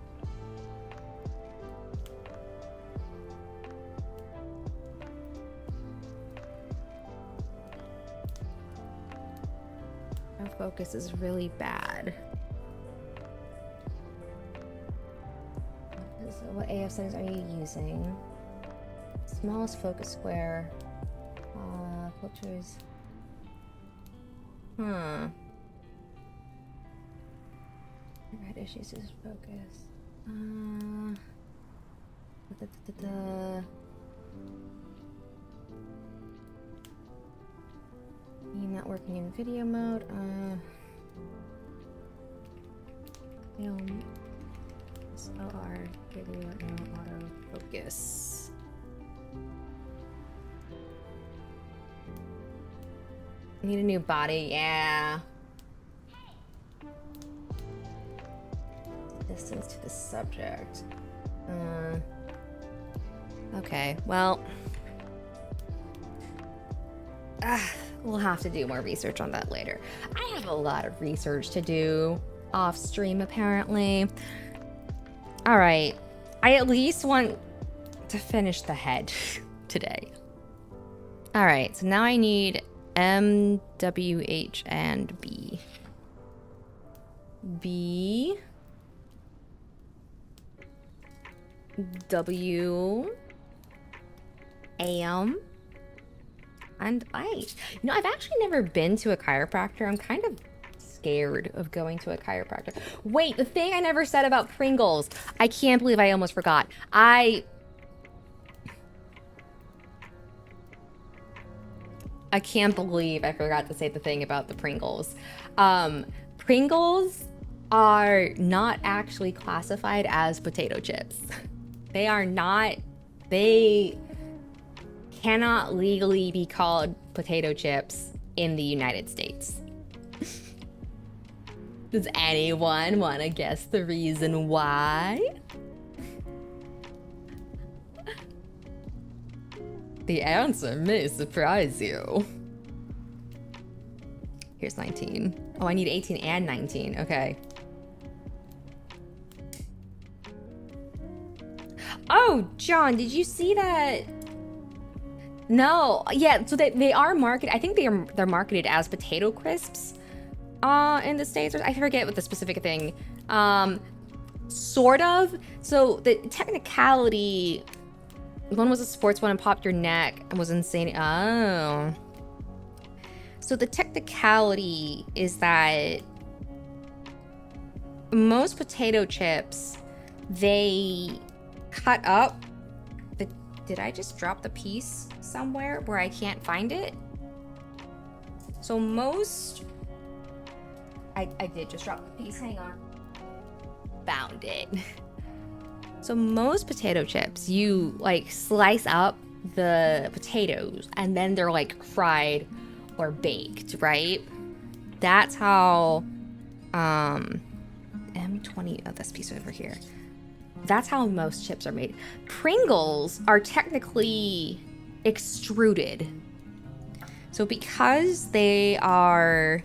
My focus is really bad. So what AF settings are you using? Smallest focus square. difficult choice. Huh. Right issues is focus. You're not working in video mode. Film. SLR video no autofocus. Need a new body, yeah. Distance to the subject. Okay, well. We'll have to do more research on that later. I have a lot of research to do off stream, apparently. All right. I at least want to finish the head today. All right, so now I need M, W, H, and B. B, W, AM, and I. You know, I've actually never been to a chiropractor. I'm kind of scared of going to a chiropractor. Wait, the thing I never said about Pringles. I can't believe I almost forgot. I can't believe I forgot to say the thing about the Pringles. Pringles are not actually classified as potato chips. They are not. They cannot legally be called potato chips in the United States. Does anyone want to guess the reason why? The answer may surprise you. Here's 19. Oh, I need 18 and 19. Okay. Oh, John, did you see that? No. Yeah, so they are marketed. I think they're marketed as potato crisps in the States. I forget what the specific thing. Sort of. So the technicality, one was a sports one and popped your neck and was insane. Oh. So the technicality is that most potato chips, they cut up. Did I just drop the piece somewhere where I can't find it? So most, I did just drop the piece. Hang on. Found it. So most potato chips, you like slice up the potatoes and then they're like fried or baked, right? That's how M20, oh, this piece over here. That's how most chips are made. Pringles are technically extruded. So because they are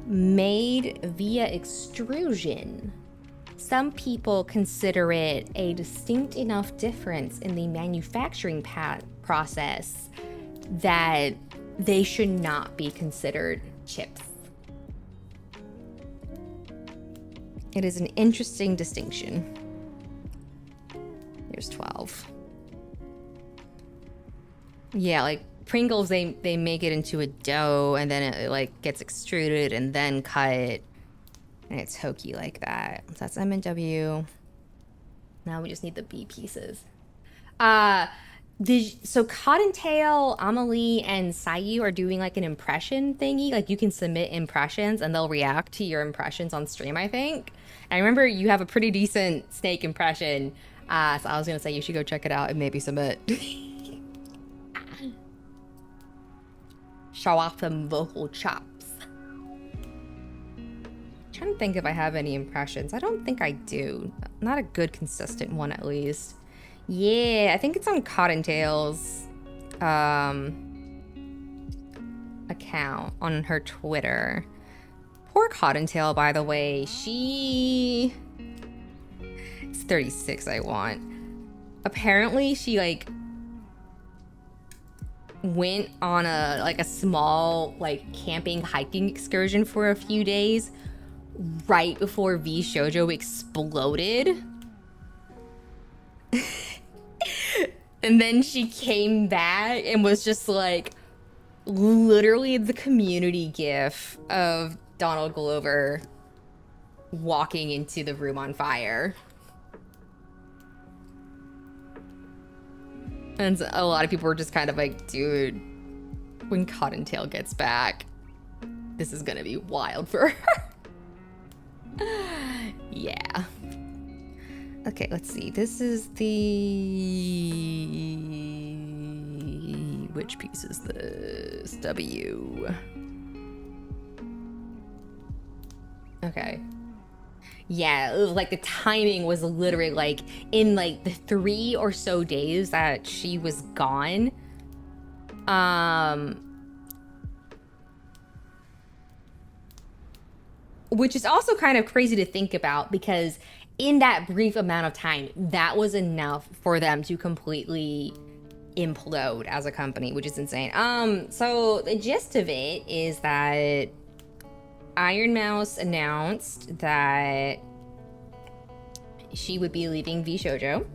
made via extrusion, some people consider it a distinct enough difference in the manufacturing process that they should not be considered chips. It is an interesting distinction. Here's 12. Yeah, like Pringles, they make it into a dough and then it like gets extruded and then cut. And it's hokey like that. So that's M and W. Now we just need the B pieces. So Cottontail, Amelie, and Sayu are doing like an impression thingy. Like you can submit impressions and they'll react to your impressions on stream, I think. And I remember you have a pretty decent snake impression. So I was gonna say you should go check it out and maybe submit. Show off them vocal chops. Trying to think if I have any impressions. I don't think I do. Not a good consistent one, at least. Yeah, I think it's on Cottontail's account on her Twitter. Poor Cottontail, by the way. It's 36 I want. Apparently she like went on a small like camping hiking excursion for a few days right before V Shoujo exploded. And then she came back and was just like literally the community gif of Donald Glover walking into the room on fire. And a lot of people were just kind of like, dude, when Cottontail gets back, this is gonna be wild for her. Yeah. Okay, let's see. This is the... Which piece is this? W. Okay. Yeah, like the timing was literally like in like the 3 or so days that she was gone. Which is also kind of crazy to think about because in that brief amount of time, that was enough for them to completely implode as a company, which is insane. So the gist of it is that Iron Mouse announced that she would be leaving VShojo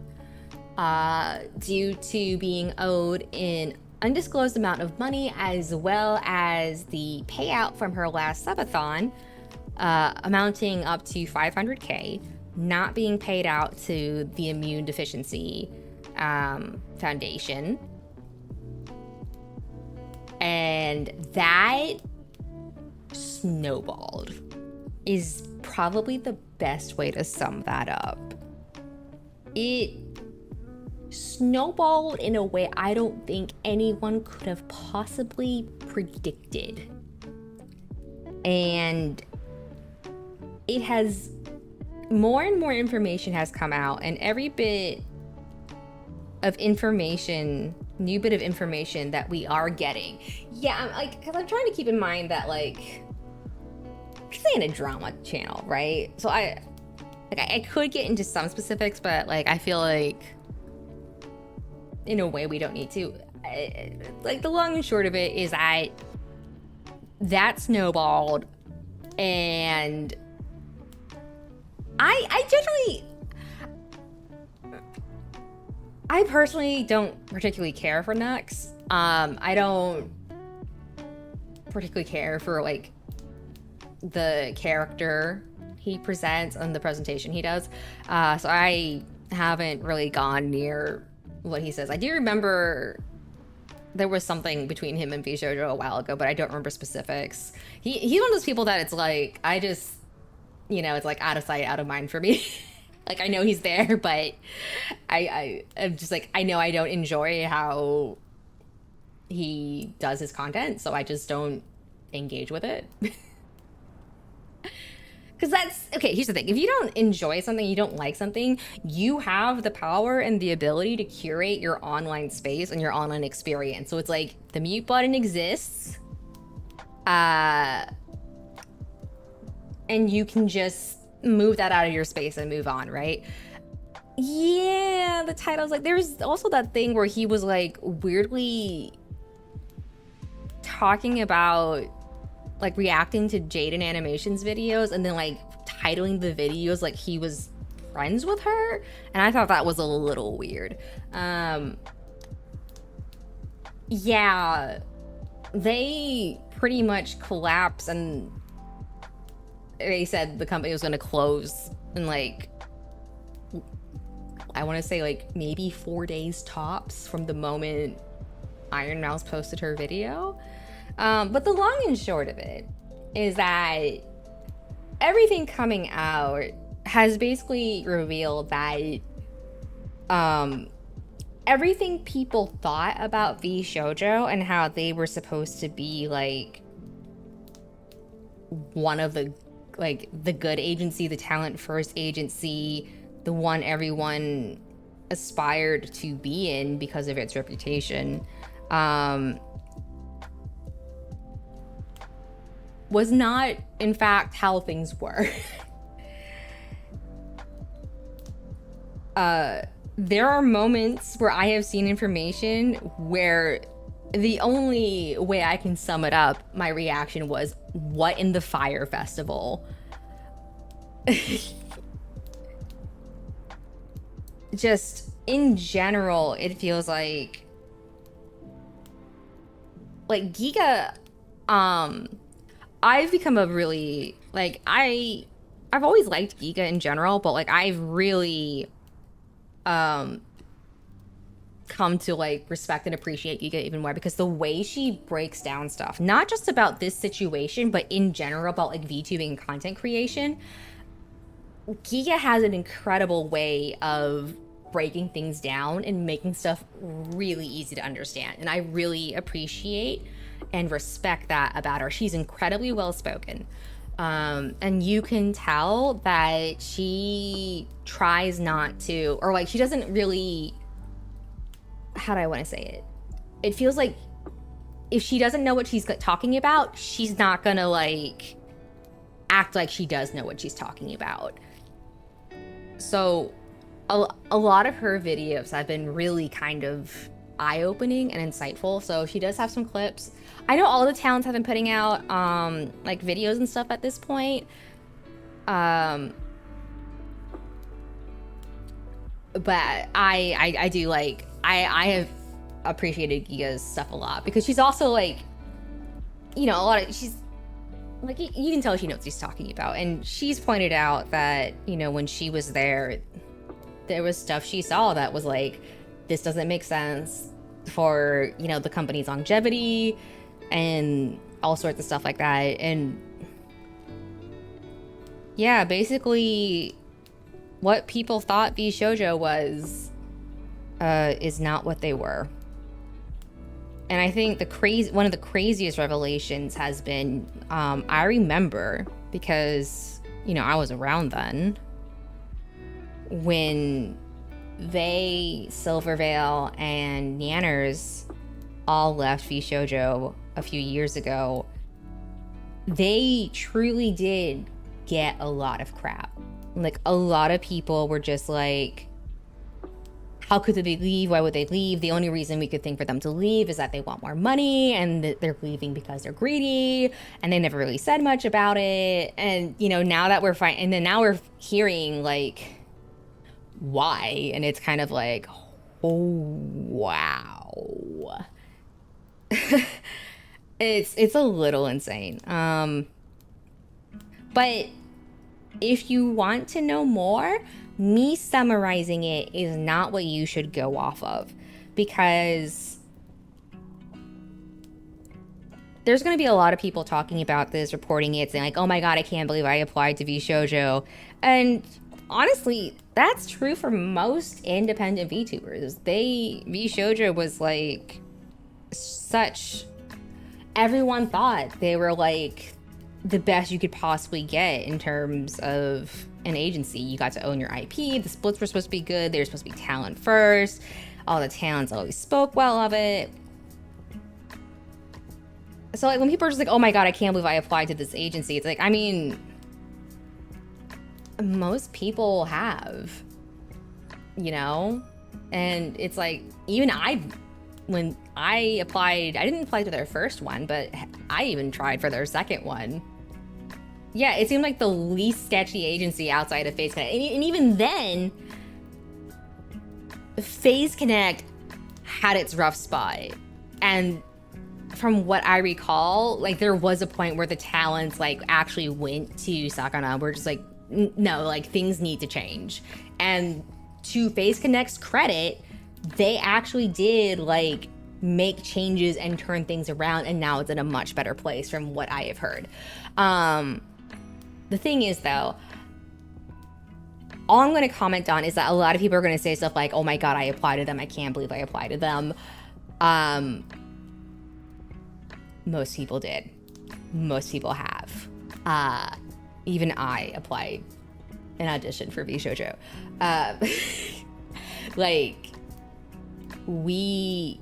due to being owed an undisclosed amount of money as well as the payout from her last subathon, amounting up to 500K, not being paid out to the Immune Deficiency Foundation. And that snowballed is probably the best way to sum that up. It snowballed in a way I don't think anyone could have possibly predicted. And it has more and more information has come out, and every bit of information, new bit of information that we are getting. Yeah, I'm like, because I'm trying to keep in mind that like, this ain't a drama channel, right? So I could get into some specifics, but like I feel like in a way we don't need to. Like the long and short of it is that snowballed, and I personally don't particularly care for Nux. I don't particularly care for like the character he presents and the presentation he does. So I haven't really gone near what he says. I do remember there was something between him and VShojo a while ago, but I don't remember specifics. He's one of those people that it's like, I just, you know, it's like out of sight, out of mind for me. Like I know he's there, but I'm just like, I know I don't enjoy how he does his content, so I just don't engage with it. Because that's, okay, here's the thing. If you don't enjoy something, you don't like something, you have the power and the ability to curate your online space and your online experience. So it's like, the mute button exists. And you can just move that out of your space and move on, right? Yeah, the title's like, there's also that thing where he was like weirdly talking about like reacting to Jaden Animations videos and then like titling the videos like he was friends with her, and I thought that was a little weird. Yeah, they pretty much collapsed, and they said the company was going to close in like, I want to say like maybe 4 days tops from the moment Iron Mouse posted her video. But the long and short of it is that everything coming out has basically revealed that everything people thought about VShojo and how they were supposed to be like one of the, like the good agency, the talent first agency, the one everyone aspired to be in because of its reputation, was not, in fact, how things were. There are moments where I have seen information where the only way I can sum it up, my reaction was, what in the Fire Festival? Just, in general, it feels like like Giga, I've become a really like I've always liked Giga in general, but like I've really come to like respect and appreciate Giga even more because the way she breaks down stuff, not just about this situation, but in general about like VTubing and content creation. Giga has an incredible way of breaking things down and making stuff really easy to understand. And I really appreciate and respect that about her. She's incredibly well spoken. And you can tell that she tries not to, or like she doesn't really, how do I want to say it? It feels like if she doesn't know what she's talking about, she's not gonna like act like she does know what she's talking about. So a lot of her videos have been really kind of eye-opening and insightful. So she does have some clips. I know all the talents have been putting out like videos and stuff at this point. But I do like I have appreciated Giga's stuff a lot because she's also like, you know, a lot of she's like you can tell she knows what she's talking about, and she's pointed out that, you know, when she was there was stuff she saw that was like, this doesn't make sense for, you know, the company's longevity and all sorts of stuff like that. And yeah, basically what people thought V Shoujo was is not what they were. And I think one of the craziest revelations has been, I remember, because, you know, I was around then, when Silvervale and Nanners all left V Shoujo a few years ago, they truly did get a lot of crap. Like, a lot of people were just like, how could they leave? Why would they leave? The only reason we could think for them to leave is that they want more money, and that they're leaving because they're greedy, and they never really said much about it. And, you know, now that we're fine, and then now we're hearing like why, and it's kind of like, oh wow. it's a little insane. But if you want to know more, me summarizing it is not what you should go off of, because there's going to be a lot of people talking about this, reporting it, saying like, oh my god, I can't believe I applied to V Shoujo. And honestly, that's true for most independent VTubers. V Shoujo was like everyone thought they were like the best you could possibly get in terms of an agency. You got to own your IP. The splits were supposed to be good. They were supposed to be talent first. All the talents always spoke well of it. So like when people are just like, oh my god, I can't believe I applied to this agency, it's like, I mean, most people have, you know? And it's like, even when I applied, I didn't apply to their first one, but I even tried for their second one. Yeah, it seemed like the least sketchy agency outside of FaZe Connect. And even then, FaZe Connect had its rough spot. And from what I recall, like there was a point where the talents like actually went to Sakana. We're just like, no, like things need to change. And to FaZe Connect's credit, they actually did like make changes and turn things around, and now it's in a much better place from what I have heard. The thing is though, all I'm going to comment on is that a lot of people are going to say stuff like, oh my god, I applied to them, I can't believe I applied to them. Most people did. Most people have. Even I applied an audition for V Shoujo. Like, we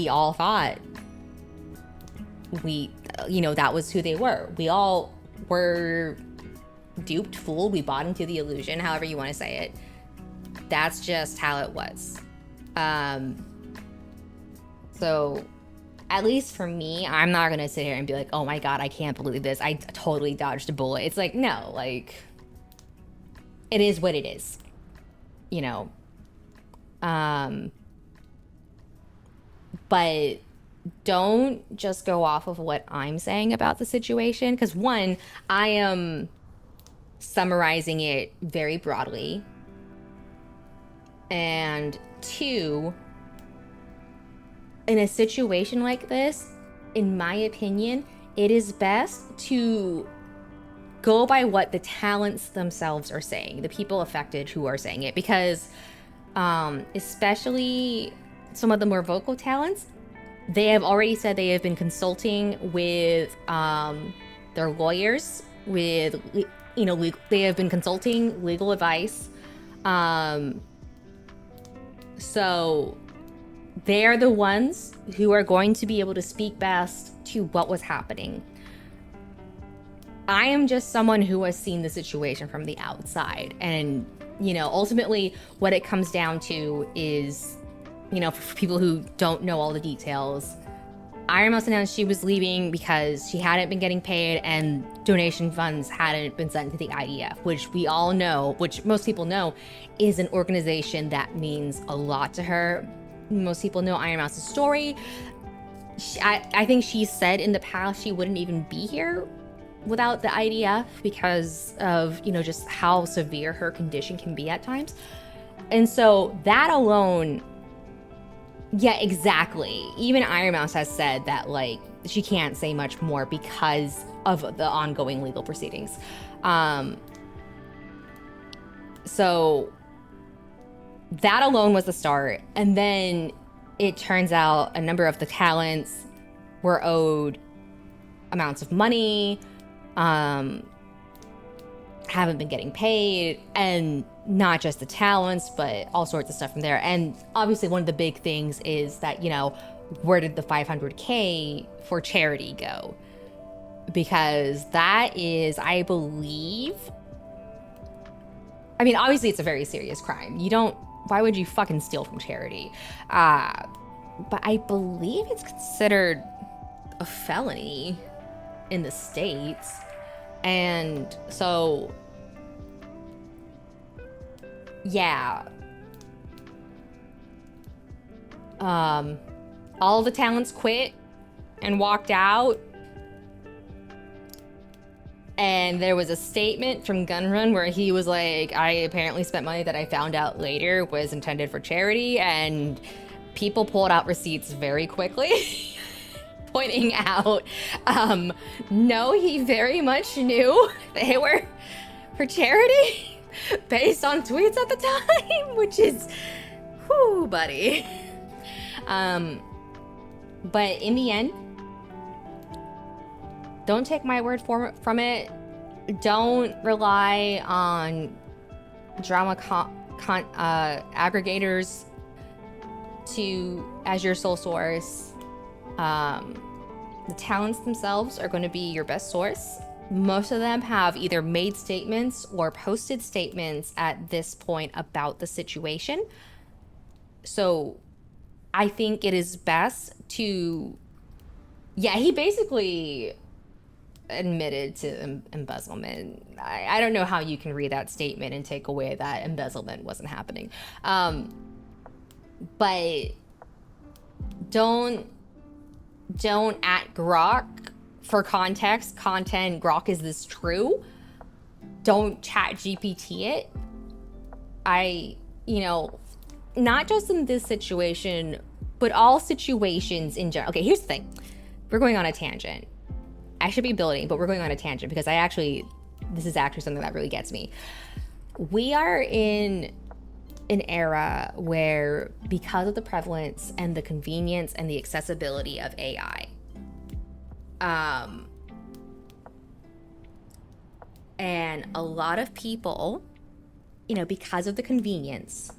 all thought you know, that was who they were. We all were duped, fooled, we bought into the illusion, however you want to say it. That's just how it was. So at least for me, I'm not gonna sit here and be like, oh my god, I can't believe this, I totally dodged a bullet. It's like, no, like, it is what it is, you know. But don't just go off of what I'm saying about the situation. Because one, I am summarizing it very broadly. And two, in a situation like this, in my opinion, it is best to go by what the talents themselves are saying, the people affected who are saying it, because especially some of the more vocal talents, they have already said they have been consulting with their lawyers, with, you know, they have been consulting legal advice. So they're the ones who are going to be able to speak best to what was happening. I am just someone who has seen the situation from the outside. And, you know, ultimately what it comes down to is, you know, for people who don't know all the details, Iron Mouse announced she was leaving because she hadn't been getting paid and donation funds hadn't been sent to the IDF, which we all know, which most people know, is an organization that means a lot to her. Most people know Iron Mouse's story. I think she said in the past she wouldn't even be here without the IDF because of, you know, just how severe her condition can be at times. And so that alone, yeah, exactly. Even Iron Mouse has said that, like, she can't say much more because of the ongoing legal proceedings. So that alone was the start. And then it turns out a number of the talents were owed amounts of money, haven't been getting paid, and not just the talents, but all sorts of stuff from there. And obviously one of the big things is that, you know, where did the $500K for charity go? Because that is, I believe, I mean, obviously it's a very serious crime. Why would you fucking steal from charity? But I believe it's considered a felony in the States. And so, yeah. All the talents quit and walked out. And there was a statement from Gunrun where he was like, I apparently spent money that I found out later was intended for charity, and people pulled out receipts very quickly, pointing out, no, he very much knew they were for charity based on tweets at the time, which is, whoo, buddy. But in the end, don't take my word from it. Don't rely on drama aggregators as your sole source. The talents themselves are going to be your best source. Most of them have either made statements or posted statements at this point about the situation. So I think it is best to, yeah, he basically admitted to embezzlement. I don't know how you can read that statement and take away that embezzlement wasn't happening. But don't at Grok for context, content, Grok, is this true? Don't chat GPT it. Not just in this situation, but all situations in general. Okay, here's the thing. We're going on a tangent. I should be building, but we're going on a tangent because this is actually something that really gets me. We are in an era where, because of the prevalence and the convenience and the accessibility of AI, and a lot of people, because of the convenience,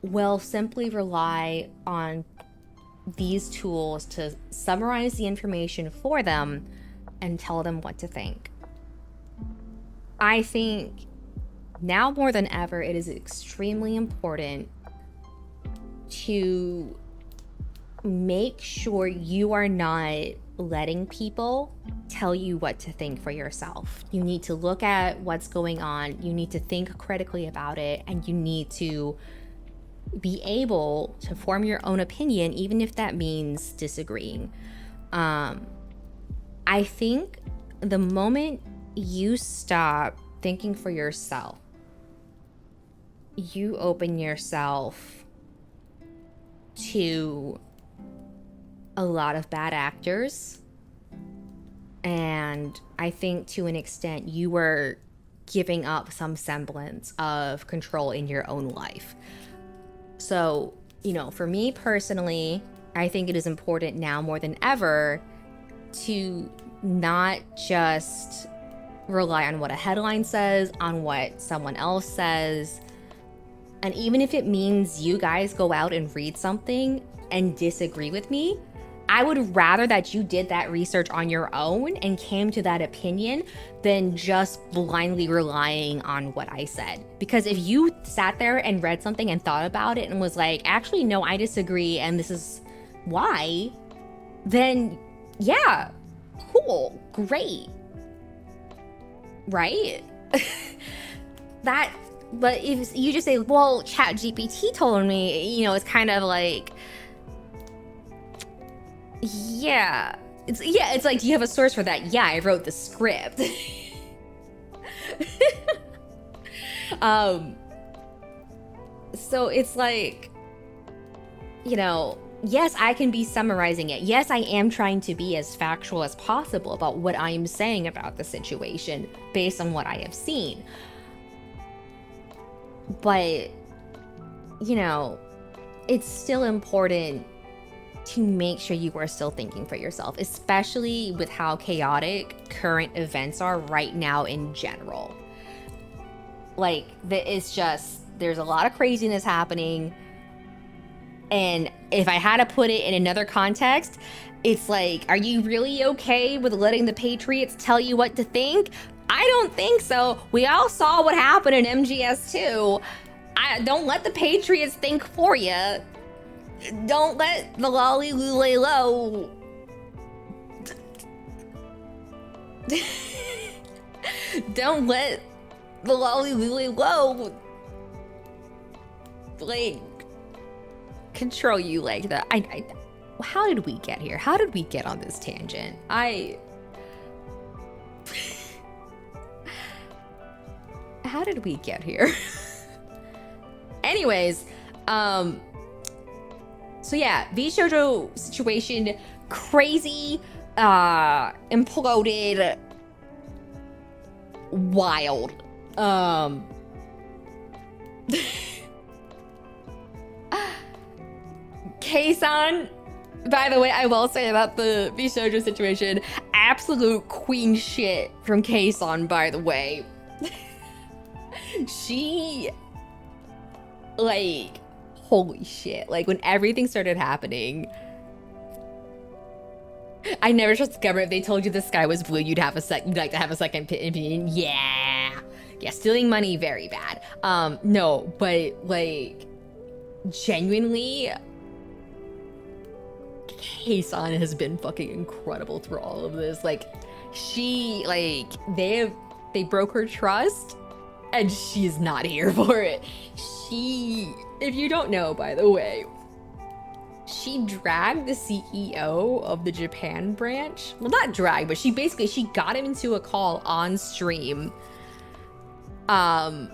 will simply rely on these tools to summarize the information for them and tell them what to think. I think now more than ever, it is extremely important to make sure you are not letting people tell you what to think for yourself. You need to look at what's going on. You need to think critically about it, and you need to be able to form your own opinion, even if that means disagreeing. I think the moment you stop thinking for yourself, you open yourself to a lot of bad actors. And I think to an extent you were giving up some semblance of control in your own life. So, you know, for me personally, I think it is important now more than ever to not just rely on what a headline says, on what someone else says. And even if it means you guys go out and read something and disagree with me, I would rather that you did that research on your own and came to that opinion than just blindly relying on what I said. Because if you sat there and read something and thought about it and was like, actually, no, I disagree and this is why, then yeah, cool, great. Right? But if you just say, well, ChatGPT told me, you know, it's kind of like, yeah, it's like, do you have a source for that? Yeah, I wrote the script. So it's like, you know, yes, I can be summarizing it. Yes, I am trying to be as factual as possible about what I'm saying about the situation based on what I have seen. But, you know, it's still important to make sure you are still thinking for yourself, especially with how chaotic current events are right now in general. Like, it's just, there's a lot of craziness happening. And if I had to put it in another context, it's like, are you really okay with letting the Patriots tell you what to think? I don't think so. We all saw what happened in MGS2. Don't let the Patriots think for you. Don't let the lolly lule low. Don't let the lolly lule low, like, control you like that. How did we get here? How did we get on this tangent? How did we get here? Anyways, so yeah, VShojo situation, crazy, imploded, wild. Kei-san, by the way, I will say about the VShojo situation, absolute queen shit from Kei-san, by the way. She, like, holy shit. Like, when everything started happening, I never trust the government. If they told you the sky was blue, you'd like to have a second opinion. Yeah, stealing money, very bad. No, but, like, genuinely, Kei-san has been fucking incredible through all of this. Like, she, like, they broke her trust, and she's not here for it. She, if you don't know, by the way, she dragged the CEO of the Japan branch. Well, not drag, but she got him into a call on stream. Yeah,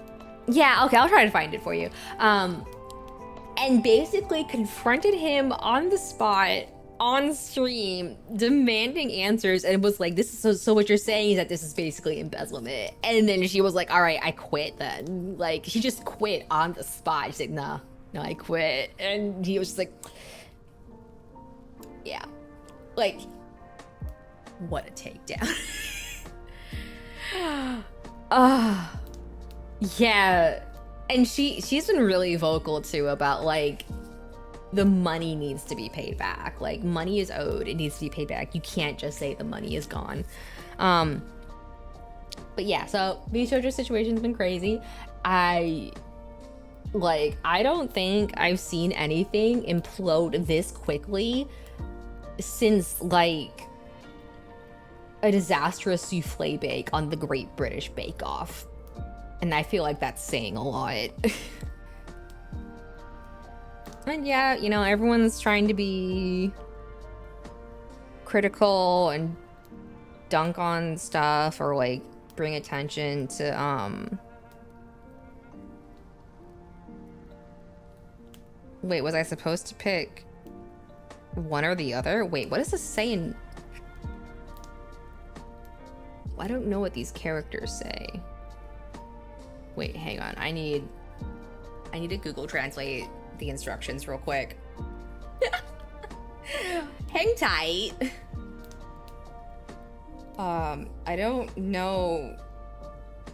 okay, I'll try to find it for you. And basically confronted him on the spot, on stream, demanding answers, and was like, "This is so what you're saying is that this is basically embezzlement." And then she was like, "All right, I quit then." Like, she just quit on the spot. She's like, "No, I quit." And he was just like, yeah, like, what a takedown. Yeah. And she's been really vocal too about, like, the money needs to be paid back. Like, money is owed, it needs to be paid back. You can't just say the money is gone. But yeah, so VShojo situation's been crazy. I don't think I've seen anything implode this quickly since, like, a disastrous souffle bake on the Great British Bake Off. And I feel like that's saying a lot. And yeah, you know, everyone's trying to be critical and dunk on stuff or like bring attention to wait, was I supposed to pick one or the other? Wait, what does this say in... I don't know what these characters say. Wait, hang on. I need to Google Translate the instructions real quick. Hang tight. I don't know.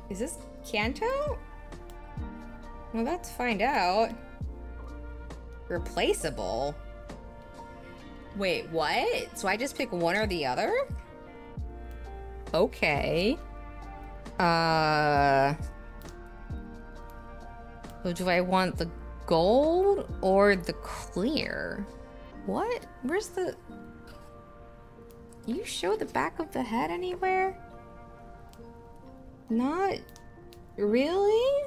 Is this Kanto? Well, let's find out. Replaceable? Wait, what? So I just pick one or the other? Okay. So do I want the gold or the clear? What? Where's the... You show the back of the head anywhere? Not really?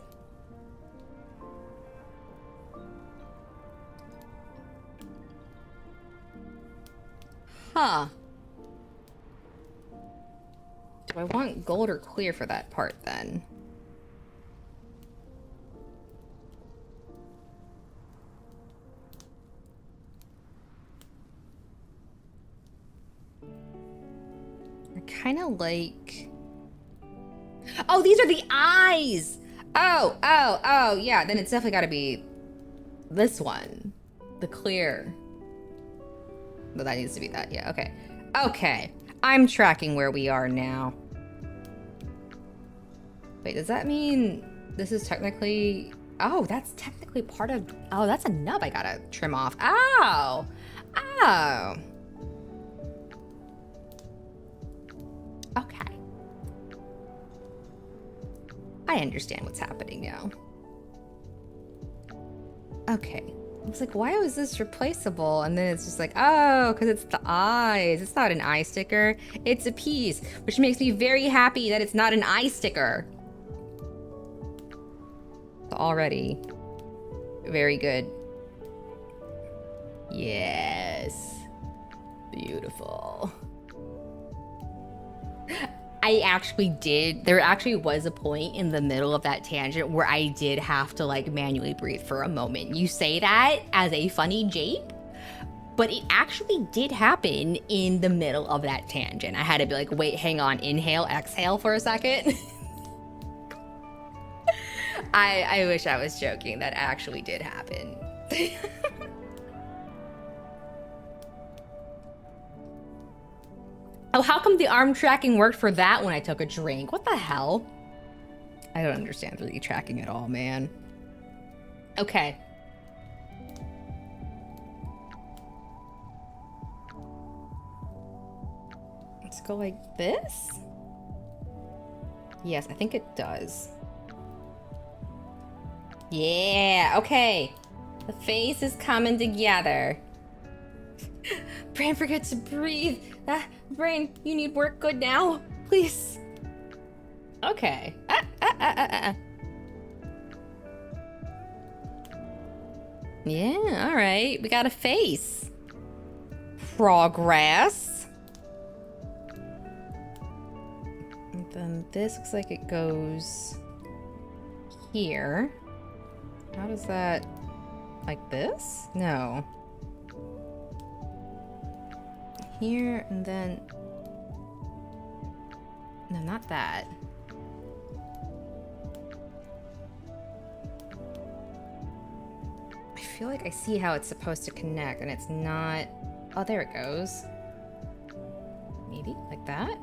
Huh. Do I want gold or clear for that part then? I kind of like... Oh, these are the eyes! Oh, yeah. Then it's definitely got to be this one. The clear. But that needs to be that, yeah, okay. Okay, I'm tracking where we are now. Wait, does that mean this is technically... Oh, that's technically part of... Oh, that's a nub I gotta trim off. Oh! Oh! Okay. I understand what's happening now. Okay. I was like, why was this replaceable? And then it's just like, oh, because it's the eyes. It's not an eye sticker. It's a piece, which makes me very happy that it's not an eye sticker. Already. Very good. Yes. Beautiful. I actually did. There actually was a point in the middle of that tangent where I did have to like manually breathe for a moment. You say that as a funny jape, but it actually did happen in the middle of that tangent. I had to be like, wait, hang on, inhale, exhale for a second. I wish I was joking. That actually did happen. Oh, how come the arm tracking worked for that when I took a drink? What the hell? I don't understand 3D tracking at all, man. Okay. Let's go like this? Yes, I think it does. Yeah, okay. The face is coming together. Brain, forget to breathe. Brain, you need work good now. Please. Okay. Yeah, all right. We got a face. Progress. And then this looks like it goes here. How does that... Like this? No. Here, and then... No, not that. I feel like I see how it's supposed to connect, and it's not... Oh, there it goes. Maybe? Like that?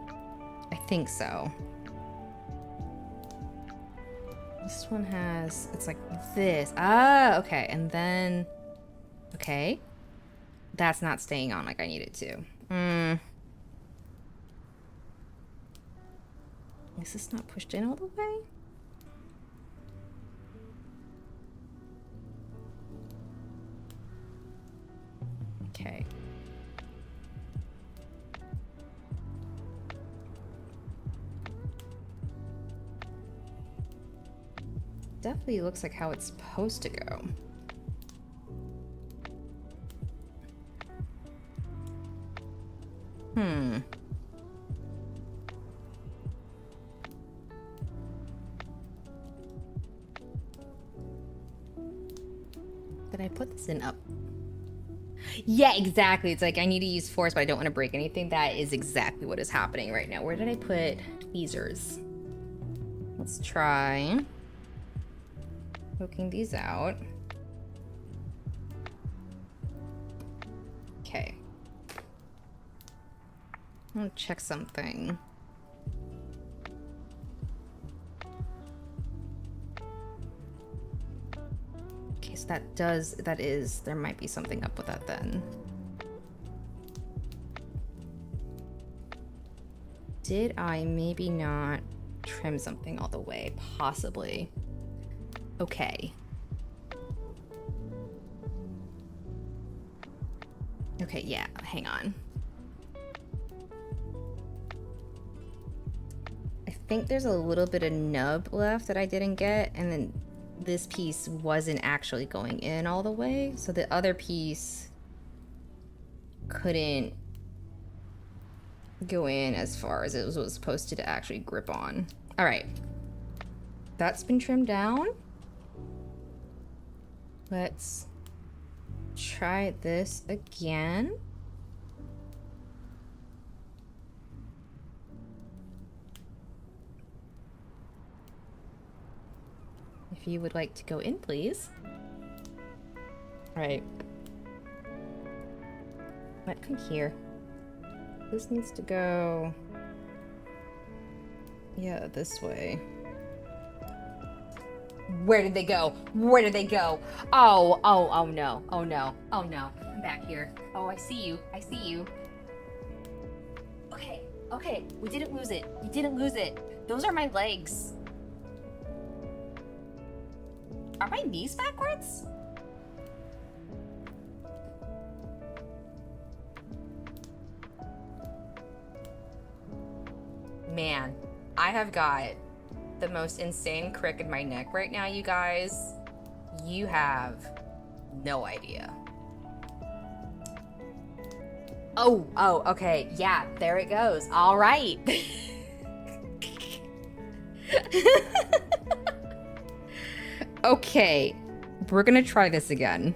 I think so. This one has... It's like this. Ah, okay. And then... Okay. That's not staying on like I need it to. Is this not pushed in all the way? Okay. Definitely looks like how it's supposed to go. Did I put this in up? Yeah, exactly. It's like I need to use force, but I don't want to break anything. That is exactly what is happening right now. Where did I put tweezers? Let's try poking these out. Okay. I want to check something. Okay, so there might be something up with that then. Did I maybe not trim something all the way? Possibly. Okay. Okay, yeah, hang on. I think there's a little bit of nub left that I didn't get, and then this piece wasn't actually going in all the way, so the other piece couldn't go in as far as it was supposed to actually grip on. All right, that's been trimmed down. Let's try this again. If you would like to go in, please. All right. What? Come here. This needs to go... yeah, this way. Where did they go? Where did they go? Oh no. Oh no. Oh no. I'm back here. Oh, I see you. I see you. Okay. Okay. We didn't lose it. We didn't lose it. Those are my legs. Are my knees backwards? Man, I have got the most insane crick in my neck right now, you guys. You have no idea. Oh, okay. Yeah, there it goes. All right. Okay, we're gonna try this again.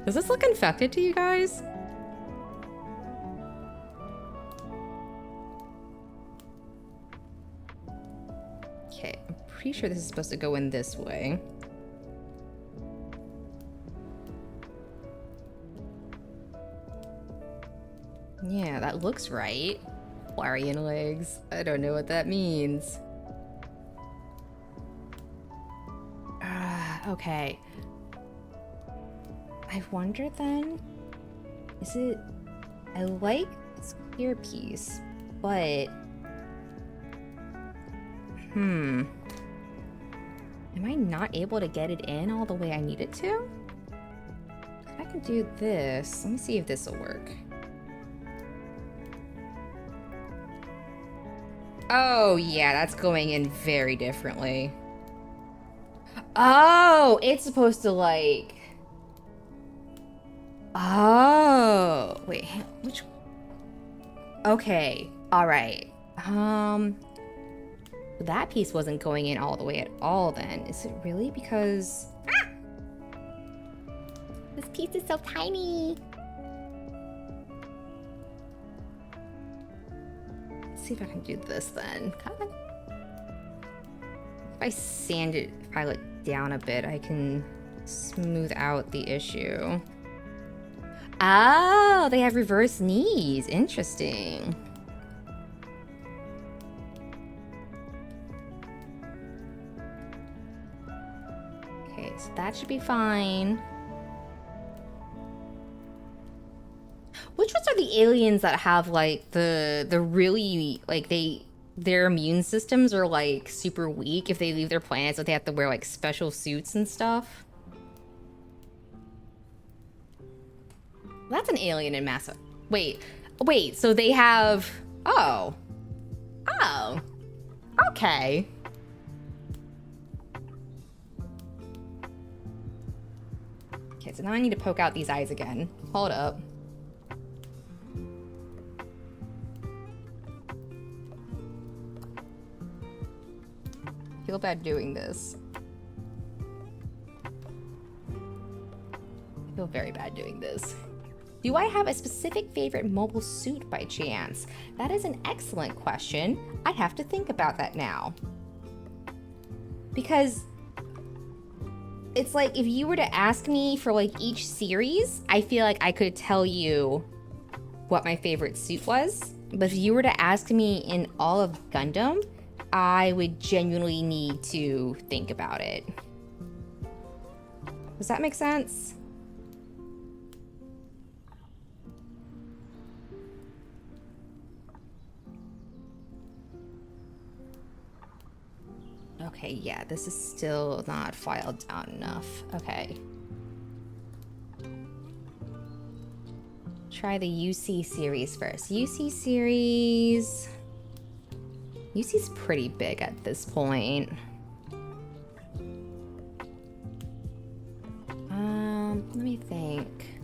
Does this look infected to you guys? Okay, I'm pretty sure this is supposed to go in this way. Yeah, that looks right. Larian legs. I don't know what that means. Okay. I wonder then, is it... I like this clear piece, but... Am I not able to get it in all the way I need it to? If I can do this, let me see if this will work. Oh, yeah, that's going in very differently. Oh, it's supposed to, like... Oh, wait, which... Okay, all right. That piece wasn't going in all the way at all then. Is it really? Because... Ah! This piece is so tiny. See if I can do this then. Come on. If I sand it, file it down a bit, I can smooth out the issue. Oh, they have reverse knees. Interesting. Okay, so that should be fine. Which ones are the aliens that have like the really like their immune systems are like super weak if they leave their planets, so they have to wear like special suits and stuff? That's an alien in Massa. Wait, so they have... Oh, okay. Okay, so now I need to poke out these eyes again. Hold up. I feel bad doing this. I feel very bad doing this. Do I have a specific favorite mobile suit by chance? That is an excellent question. I'd have to think about that now. Because it's like if you were to ask me for like each series, I feel like I could tell you what my favorite suit was. But if you were to ask me in all of Gundam, I would genuinely need to think about it. Does that make sense? Okay, yeah, this is still not filed down enough. Okay. Try the UC series first. UC series... UC's pretty big at this point. Let me think.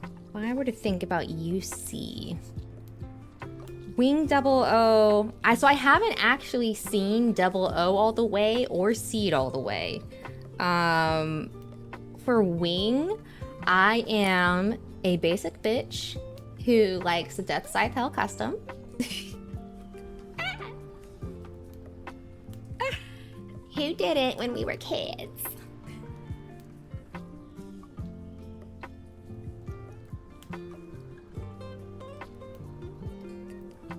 If I were to think about UC... Wing 00. So I haven't actually seen 00 all the way or Seed all the way. For Wing, I am a basic bitch who likes the Death Scythe Hell custom. Who didn't when we were kids?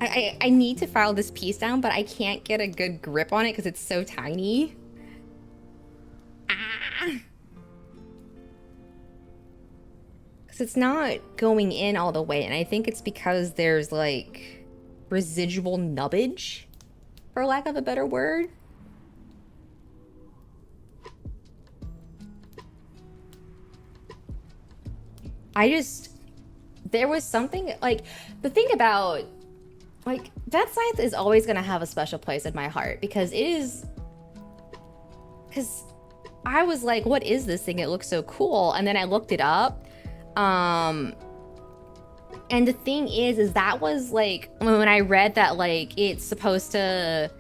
I need to file this piece down, but I can't get a good grip on it because it's so tiny. Because it's not going in all the way, and I think it's because there's like residual nubbage, for lack of a better word. There was something, like, the thing about, like, Death Scythe is always gonna have a special place in my heart because I was like, what is this thing? It looks so cool. And then I looked it up. And the thing is that was like, when I read that, like, it's supposed to,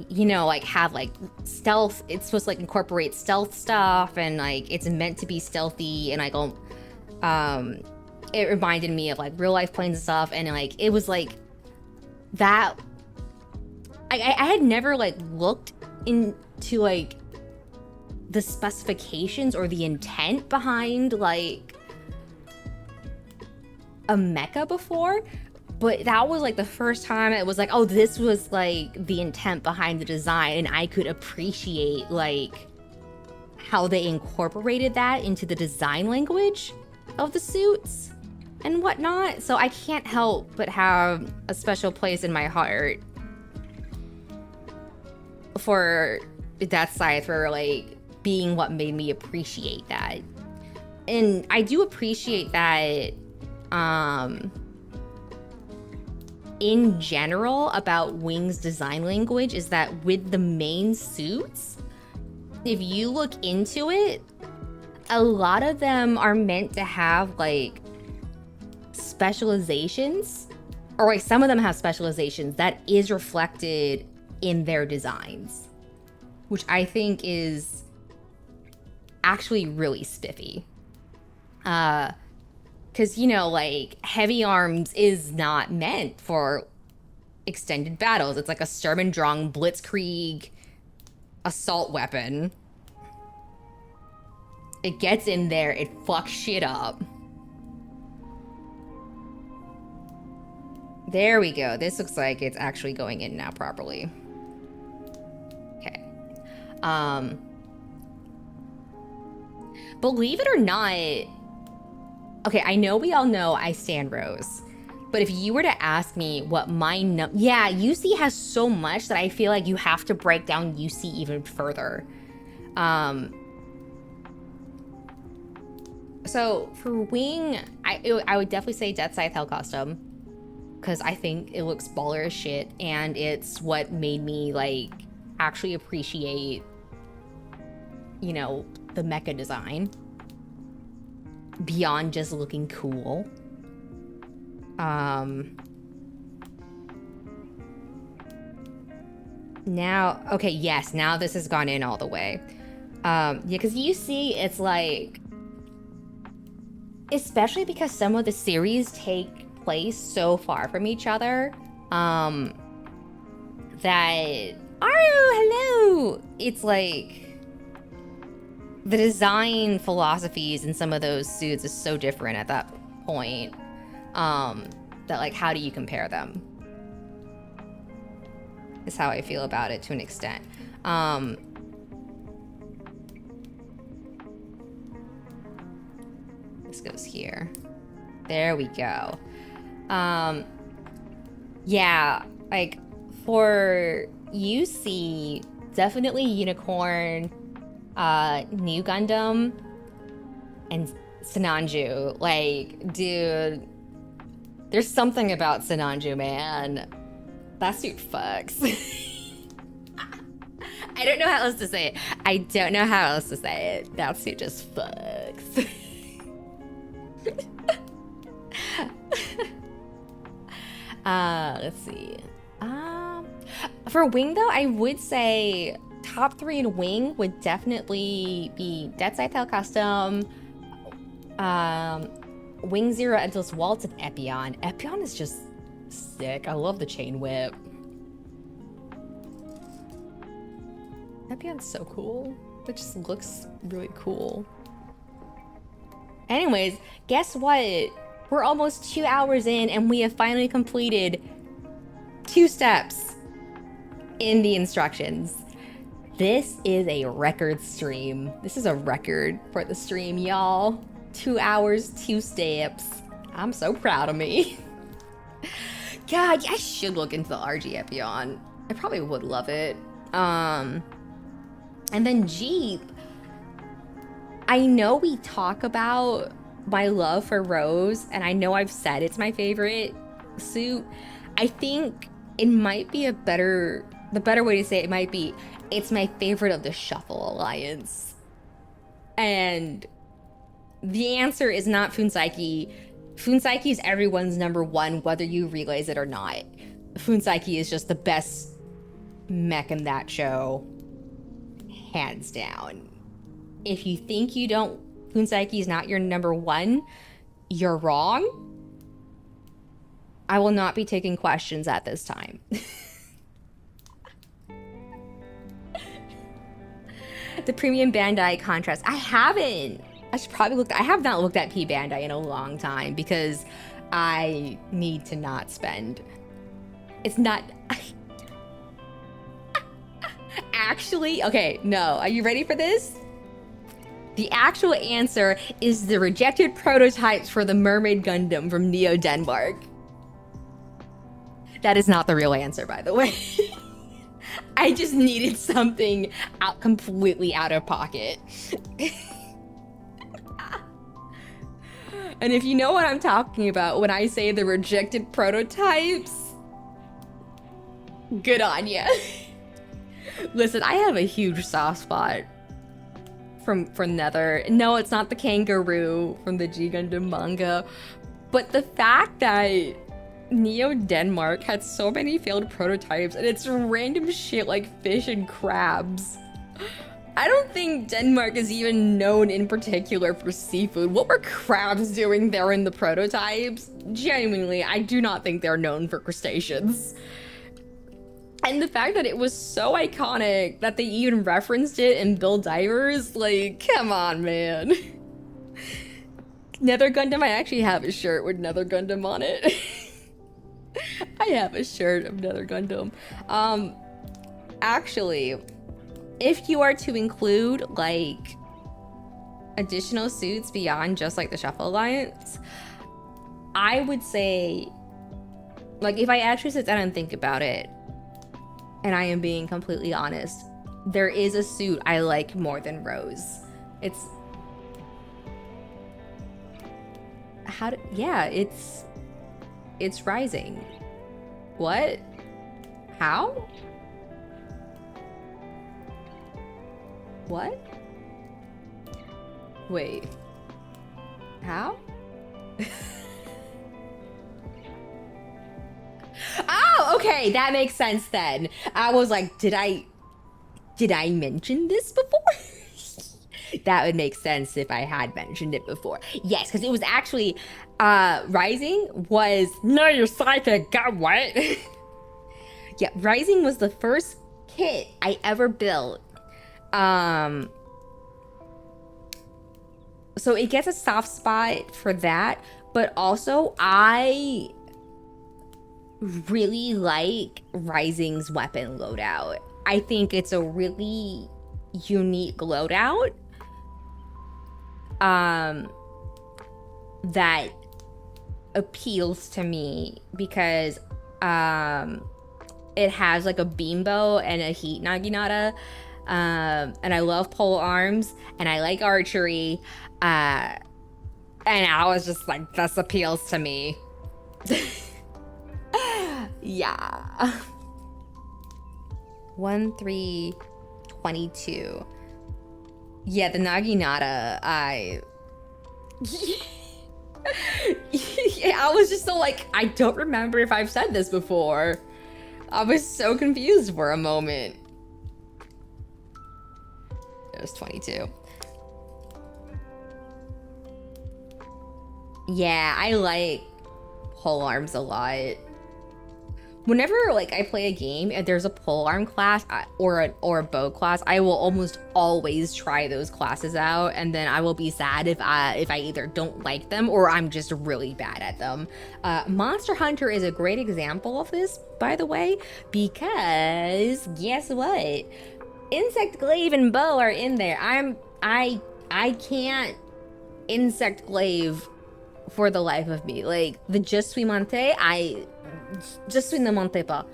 you know, like, have, like, stealth. It's supposed to, like, incorporate stealth stuff, and, like, it's meant to be stealthy, and, like, it reminded me of, like, real life planes and stuff, and, like, it was, like, that... I had never, like, looked into, like, the specifications or the intent behind, like, a mecha before, but that was, like, the first time it was like, oh, this was, like, the intent behind the design, and I could appreciate, like, how they incorporated that into the design language of the suits and whatnot. So I can't help but have a special place in my heart for Death Scythe, for, like, being what made me appreciate that. And I do appreciate that, in general, about Wing's design language is that with the main suits, if you look into it, a lot of them are meant to have, like, specializations, or, like, some of them have specializations that is reflected in their designs, which I think is actually really spiffy. Because, you know, like, heavy arms is not meant for extended battles. It's like a Sturmendrung Blitzkrieg assault weapon. It gets in there, it fucks shit up. There we go. This looks like it's actually going in now properly. Okay. Believe it or not, okay, I know we all know I stand Rose, but if you were to ask me what my yeah, UC has so much that I feel like you have to break down UC even further. So for Wing, I would definitely say Death Scythe Hell Custom, because I think it looks baller as shit, and it's what made me, like, actually appreciate, you know, the mecha design beyond just looking cool. Now, okay, yes, now this has gone in all the way. Yeah, because you see, it's like, especially because some of the series take place so far from each other, that, oh, hello! It's like, the design philosophies in some of those suits is so different at that point, that like, how do you compare them? Is how I feel about it to an extent. This goes here. There we go. Yeah, like for UC, definitely Unicorn, New Gundam, and Sinanju. Like, dude, there's something about Sinanju, man. That suit fucks. I don't know how else to say it. I don't know how else to say it. That suit just fucks. Let's see. For Wing, though, I would say top 3 in Wing would definitely be Dead Scythe Custom, Wing Zero Endless Waltz, and Epion. Epion is just sick. I love the chain whip. Epion's so cool. It just looks really cool. Anyways, guess what? We're almost 2 hours in and we have finally completed 2 steps in the instructions. This is a record stream. This is a record for the stream, y'all. 2 hours, 2 steps. I'm so proud of me. God, I should look into the RG Epion. I probably would love it. And then Jeep. I know we talk about my love for Rose, and I know I've said it's my favorite suit. I think it might be the better way to say it might be, it's my favorite of the Shuffle Alliance. And the answer is not Funsaiki. Funsaiki is everyone's number 1, whether you realize it or not. Funsaiki is just the best mech in that show, hands down. If you think Funsaiki is not your number 1, you're wrong. I will not be taking questions at this time. The premium Bandai contrast. I haven't. I should probably look. I have not looked at P Bandai in a long time because I need to not spend. It's not. Actually, okay, no. Are you ready for this? The actual answer is the rejected prototypes for the Mermaid Gundam from Neo Denmark. That is not the real answer, by the way. I just needed something completely out of pocket. And if you know what I'm talking about when I say the rejected prototypes, good on ya. Listen, I have a huge soft spot for Nether. No, it's not the kangaroo from the G Gundam manga, but the fact that Neo Denmark had so many failed prototypes and it's random shit like fish and crabs. I don't think Denmark is even known in particular for seafood. What were crabs doing there in the prototypes? Genuinely, I do not think they're known for crustaceans. And the fact that it was so iconic that they even referenced it in Bill Divers, like, come on, man. Nether Gundam, I actually have a shirt with Nether Gundam on it. I have a shirt of Nether Gundam. Actually, if you are to include, like, additional suits beyond just, like, the Shuffle Alliance, I would say, like, if I actually sit down and think about it, and I am being completely honest, there is a suit I like more than Rose. It's Rising. What? How? What? Wait. How? Oh, okay, that makes sense then. I was like, did I mention this before? That would make sense if I had mentioned it before. Yes, because it was actually Rising was no, you're psychic, got what? Yeah, Rising was the first kit I ever built. So it gets a soft spot for that, but also I really like Rising's weapon loadout. I think it's a really unique loadout that appeals to me because it has like a beambow and a heat naginata, and I love pole arms and I like archery, and I was just like, this appeals to me. Yeah. 1-3-22. Yeah, the naginata, yeah, I was just so like, I don't remember if I've said this before. I was so confused for a moment. It was 22. Yeah, I like pole arms a lot. Whenever like I play a game and there's a polearm class or a bow class, I will almost always try those classes out, and then I will be sad if I either don't like them or I'm just really bad at them. Monster Hunter is a great example of this, by the way, because guess what? Insect glaive and bow are in there. I can't insect glaive for the life of me. Like the Je suis monté, Je suis ne monte pas.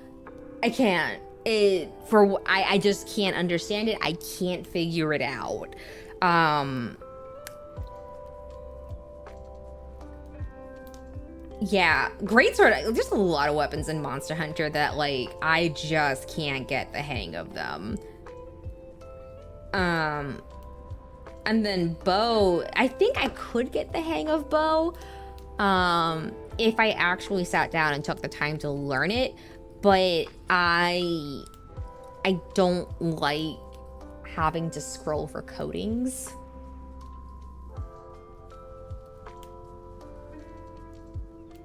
I can't. I just can't understand it. I can't figure it out. Yeah, greatsword. There's a lot of weapons in Monster Hunter that like I just can't get the hang of them. And then bow, I think I could get the hang of bow if I actually sat down and took the time to learn it, but I don't like having to scroll for codings.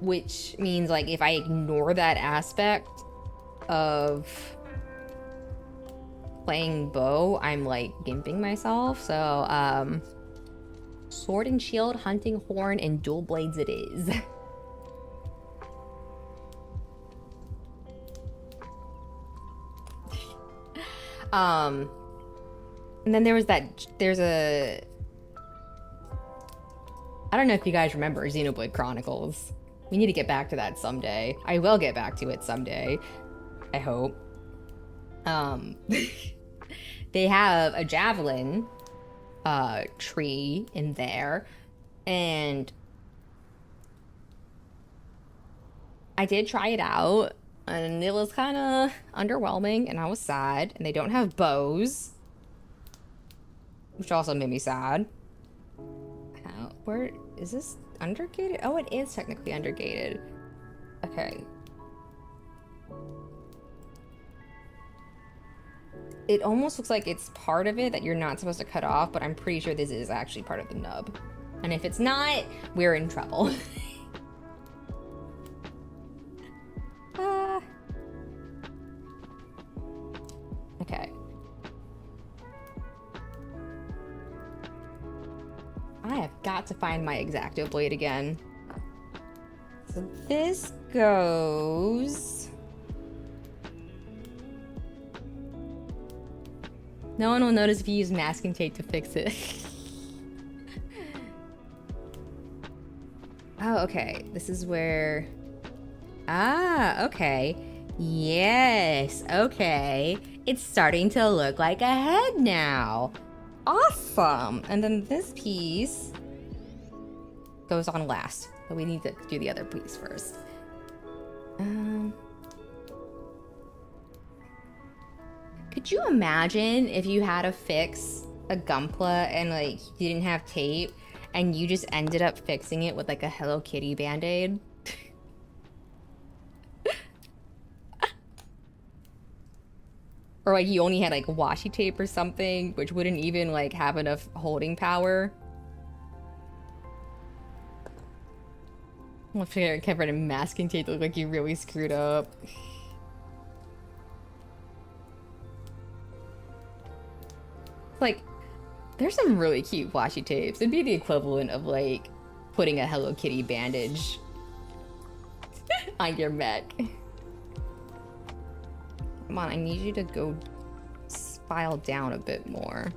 Which means like if I ignore that aspect of playing bow, I'm like gimping myself. So sword and shield, hunting horn, and dual blades it is. And then there's a I don't know if you guys remember Xenoblade Chronicles. We need to get back to that someday. I will get back to it someday, I hope. They have a javelin tree in there, and I did try it out, and it was kind of underwhelming, and I was sad. And they don't have bows, which also made me sad. Where is this undergated? Oh, it is technically undergated. Okay. It almost looks like it's part of it that you're not supposed to cut off, but I'm pretty sure this is actually part of the nub. And if it's not, we're in trouble. Okay. I have got to find my X-Acto blade again. So this goes... No one will notice if you use masking tape to fix it. Oh, okay. This is where... Ah, okay. Yes, okay. It's starting to look like a head now. Awesome. And then this piece goes on last. But we need to do the other piece first. Could you imagine if you had to fix a Gunpla and like you didn't have tape and you just ended up fixing it with like a Hello Kitty band-aid? Or like you only had like washi tape or something, which wouldn't even like have enough holding power. I figure it covered in masking tape to look like you really screwed up. Like, there's some really cute washi tapes. It'd be the equivalent of like putting a Hello Kitty bandage on your mech. Come on, I need you to go file down a bit more.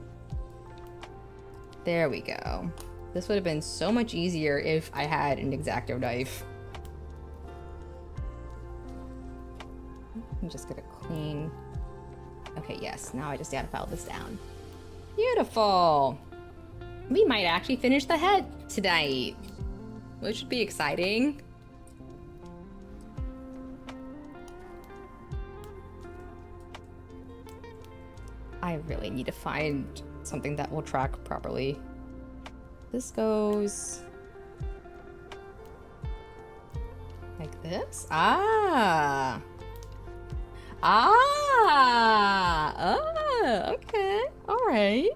There we go. This would have been so much easier if I had an X-Acto knife. I'm just gonna clean. Okay, yes, now I just gotta file this down. Beautiful. We might actually finish the head tonight, which should be exciting. I really need to find something that will track properly. This goes like this. Ah. Oh, okay. All right.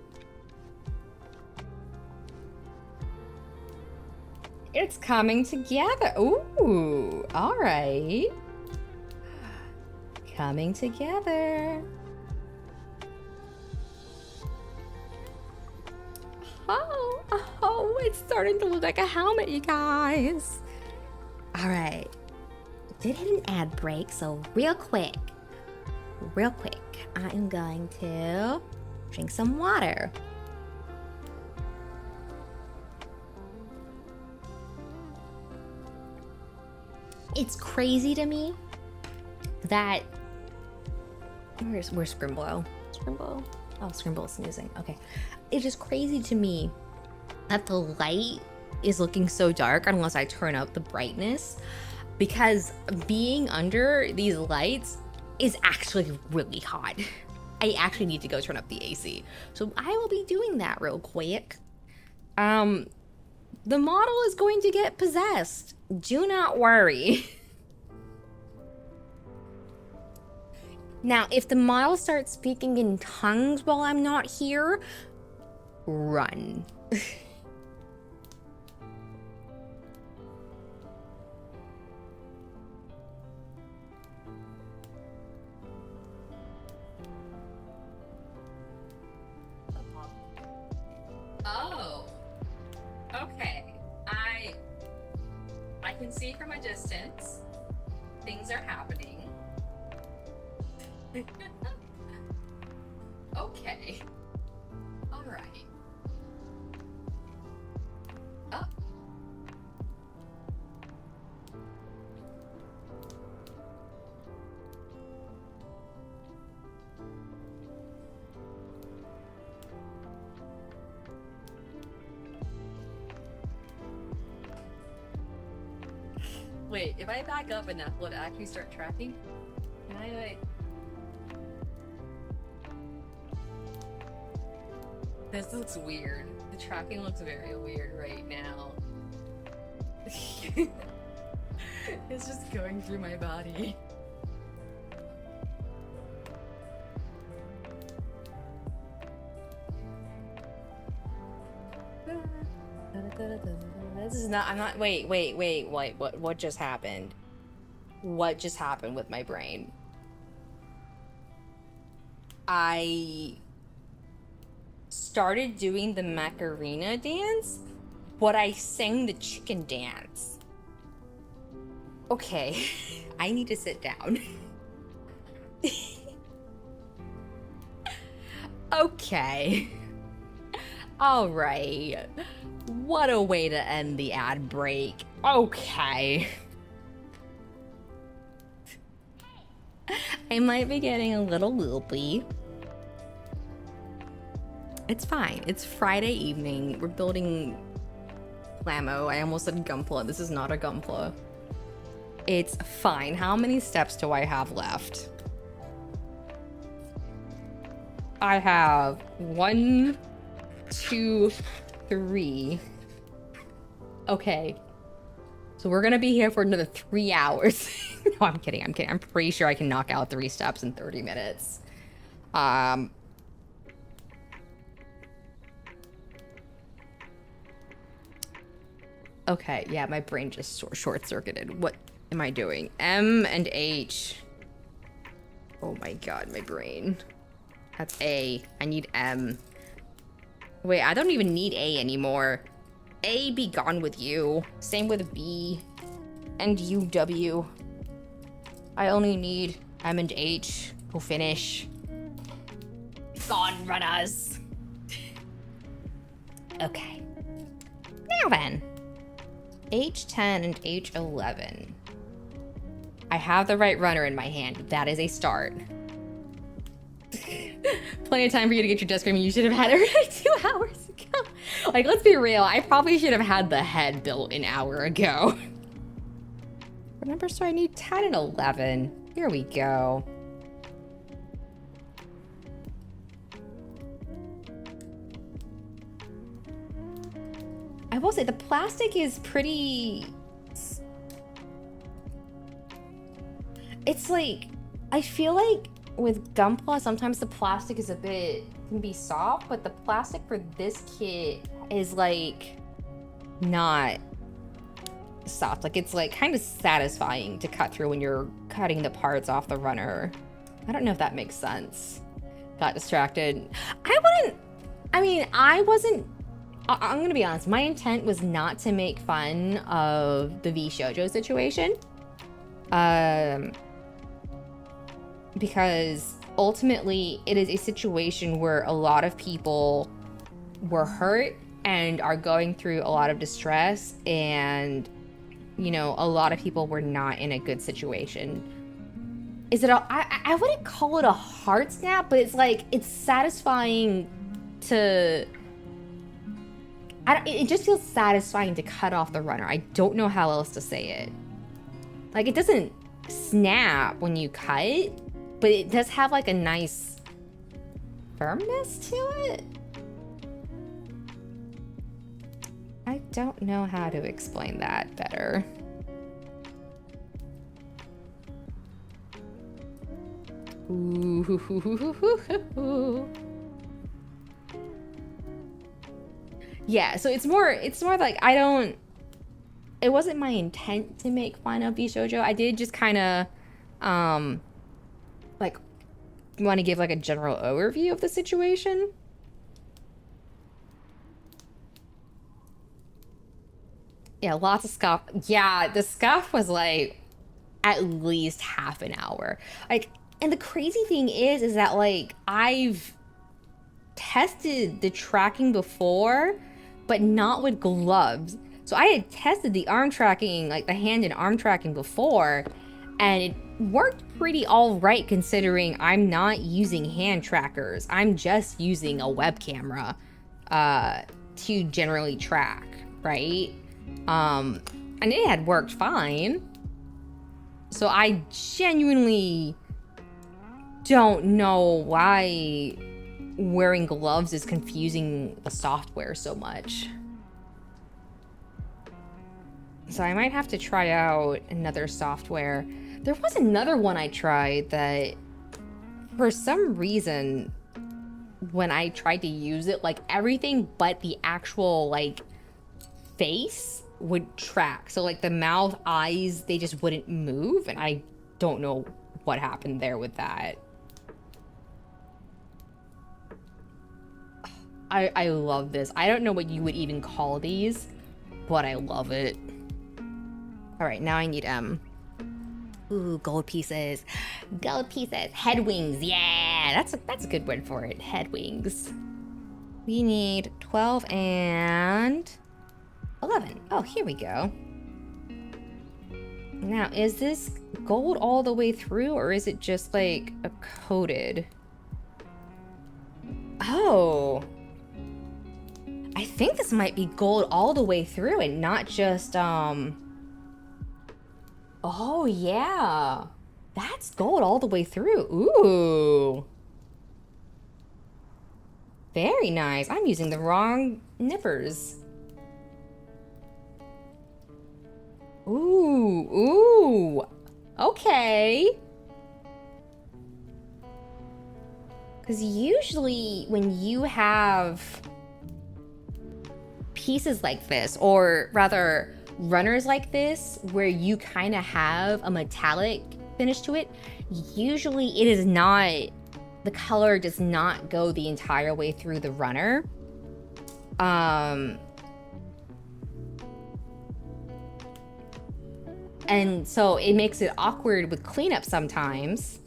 It's coming together. Ooh, all right. Coming together. Oh, it's starting to look like a helmet, you guys. All right. Did hit an ad break, so real quick, I am going to drink some water. It's crazy to me that where's Scrimbo? Scrimbo? Oh, Scrimbo is snoozing. Okay. It's just crazy to me that the light is looking so dark unless I turn up the brightness, because being under these lights is actually really hot. I actually need to go turn up the AC. So I will be doing that real quick. The model is going to get possessed. Do not worry. Now, if the model starts speaking in tongues while I'm not here, run. Oh, okay. I can see from a distance things are happening. Okay. All right. Oh. Wait, if I back up enough, will it actually start tracking? Can I like... This looks weird. The tracking looks very weird right now. It's just going through my body. This is not, I'm not, wait, what just happened? What just happened with my brain? I started doing the Macarena dance, but I sang the chicken dance. Okay, I need to sit down. Okay. All right. What a way to end the ad break. Okay. I might be getting a little loopy. It's fine. It's Friday evening. We're building Plamo. I almost said Gunpla. This is not a Gunpla. It's fine. How many steps do I have left? I have 1, 2, 3. Okay. So we're gonna be here for another 3 hours. No, I'm kidding. I'm pretty sure I can knock out 3 steps in 30 minutes. Okay, yeah, my brain just short-circuited. What am I doing? M and H. Oh my god, my brain. That's A. I need M. Wait, I don't even need A anymore. A, be gone with you. Same with B. And U, W. I only need M and H. Go finish. Gone, runners. Okay. Now then. H10 and H11. I have the right runner in my hand. That is a start. Plenty of time for you to get your desk cream. You should have had it ready 2 hours ago. Like, let's be real. I probably should have had the head built an hour ago. Remember, so I need 10 and 11. Here we go. I will say the plastic is pretty... It's like, I feel like with Gunpla, sometimes the plastic is can be soft, but the plastic for this kit is like not soft. Like it's like kind of satisfying to cut through when you're cutting the parts off the runner. I don't know if that makes sense. Got distracted. I'm gonna be honest, my intent was not to make fun of the V Shoujo situation. Because ultimately it is a situation where a lot of people were hurt and are going through a lot of distress, and you know, a lot of people were not in a good situation. I wouldn't call it a heart snap, but it's like, it's satisfying to... it just feels satisfying to cut off the runner. I don't know how else to say it. Like, it doesn't snap when you cut, but it does have like a nice firmness to it. I don't know how to explain that better. Ooh. Yeah, so it's more like it wasn't my intent to make fun of Bishoujo. I did just kind of like want to give like a general overview of the situation. Yeah, lots of scuff. Yeah, the scuff was like at least half an hour. Like, and the crazy thing is that like I've tested the tracking before, but not with gloves. So I had tested the arm tracking, like the hand and arm tracking before, and it worked pretty all right considering I'm not using hand trackers. I'm just using a web camera to generally track, right? And it had worked fine. So I genuinely don't know why wearing gloves is confusing the software so much. So I might have to try out another software. There was another one I tried that for some reason when I tried to use it, like everything but the actual like face would track. So like the mouth, eyes, they just wouldn't move, and I don't know what happened there with that. I love this. I don't know what you would even call these, but I love it. All right, now I need ooh, gold pieces. Gold pieces. Head wings. Yeah, that's a good word for it. Head wings. We need 12 and 11. Oh, here we go. Now, is this gold all the way through, or is it just like a coated? Oh. I think this might be gold all the way through and not just, oh yeah. That's gold all the way through. Ooh. Very nice. I'm using the wrong nippers. Ooh, ooh. Okay. Because usually when you have pieces like this, or rather runners like this, where you kind of have a metallic finish to it, usually it is not, the color does not go the entire way through the runner. And so it makes it awkward with cleanup sometimes,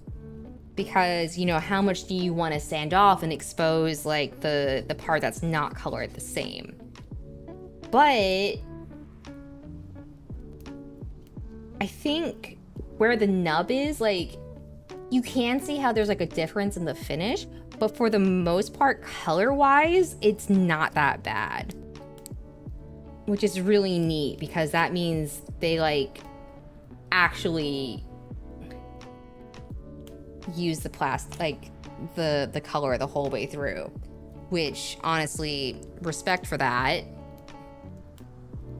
because, you know, how much do you want to sand off and expose like the part that's not colored the same? But I think where the nub is, like, you can see how there's like a difference in the finish, but for the most part, color-wise, it's not that bad. Which is really neat, because that means they like actually use the plastic, like the color the whole way through. Which, honestly, respect for that.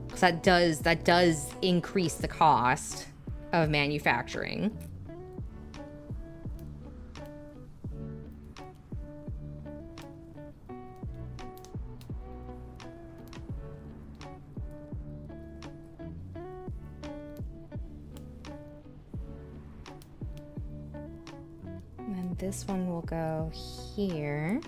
Because that does increase the cost of manufacturing. And then this one will go here.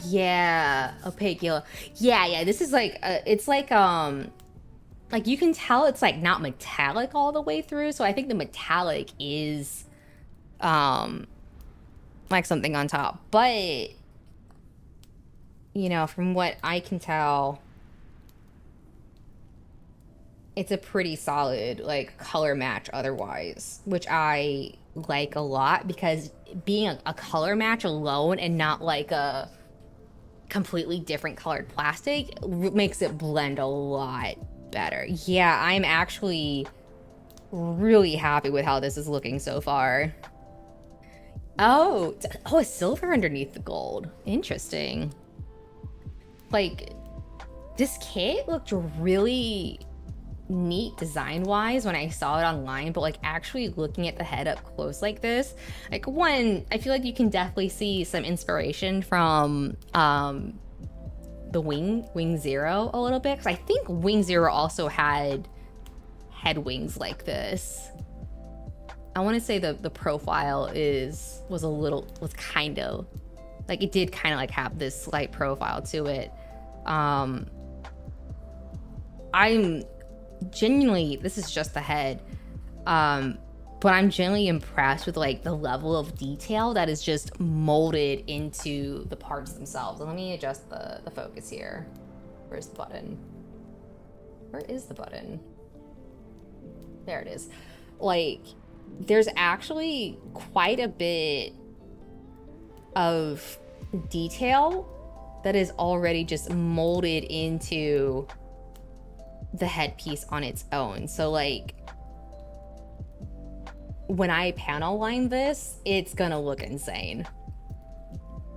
Yeah, opaque yellow. Yeah, this is like, it's like you can tell it's like not metallic all the way through. So I think the metallic is, like something on top. But, you know, from what I can tell, it's a pretty solid, like, color match otherwise, which I like a lot, because being a color match alone and not like a completely different colored plastic makes it blend a lot better. Yeah, I'm actually really happy with how this is looking so far. Oh, a silver underneath the gold. Interesting. Like, this kit looked really neat design-wise when I saw it online, but like actually looking at the head up close like this, like, one, I feel like you can definitely see some inspiration from the Wing Zero a little bit, because I think Wing Zero also had head wings like this. I want to say the profile was kind of like, it did kind of like have this slight profile to it. I'm genuinely, this is just the head, but I'm genuinely impressed with like the level of detail that is just molded into the parts themselves. And let me adjust the focus here. Where's the button? Where is the button? There it is. Like, there's actually quite a bit of detail that is already just molded into the headpiece on its own. So like, when I panel line this, it's gonna look insane.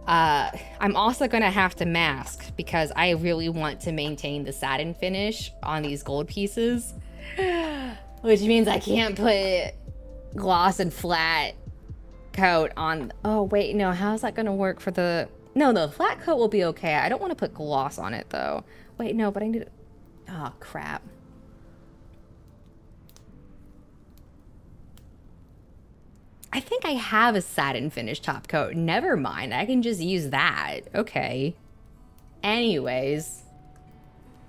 I'm also gonna have to mask, because I really want to maintain the satin finish on these gold pieces, which means I can't put gloss and flat coat on. Oh wait, no, how's that gonna work for the, no, the flat coat will be okay. I don't want to put gloss on it though. Wait, no, but I need, oh crap. I think I have a satin finish top coat. Never mind, I can just use that. Okay. Anyways,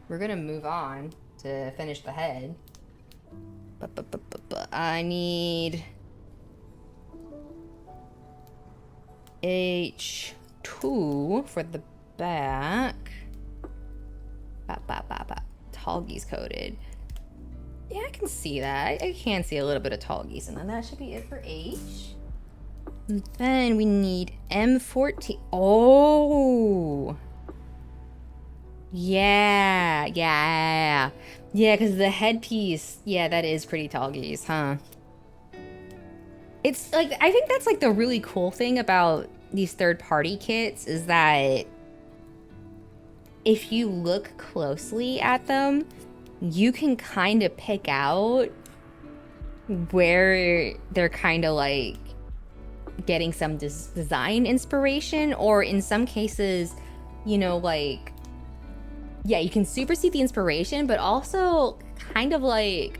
we're gonna move on to finish the head. I need H2 for the back. Tall geese coated. Yeah, I can see that. I can see a little bit of tall geese, and then that should be it for H. And then we need M14. Oh. Yeah, because the headpiece, yeah, that is pretty tall geese, huh? It's like, I think that's like the really cool thing about these third-party kits is that if you look closely at them, you can kind of pick out where they're kind of like getting some design inspiration, or in some cases, you know, like, yeah, you can super see the inspiration, but also kind of like,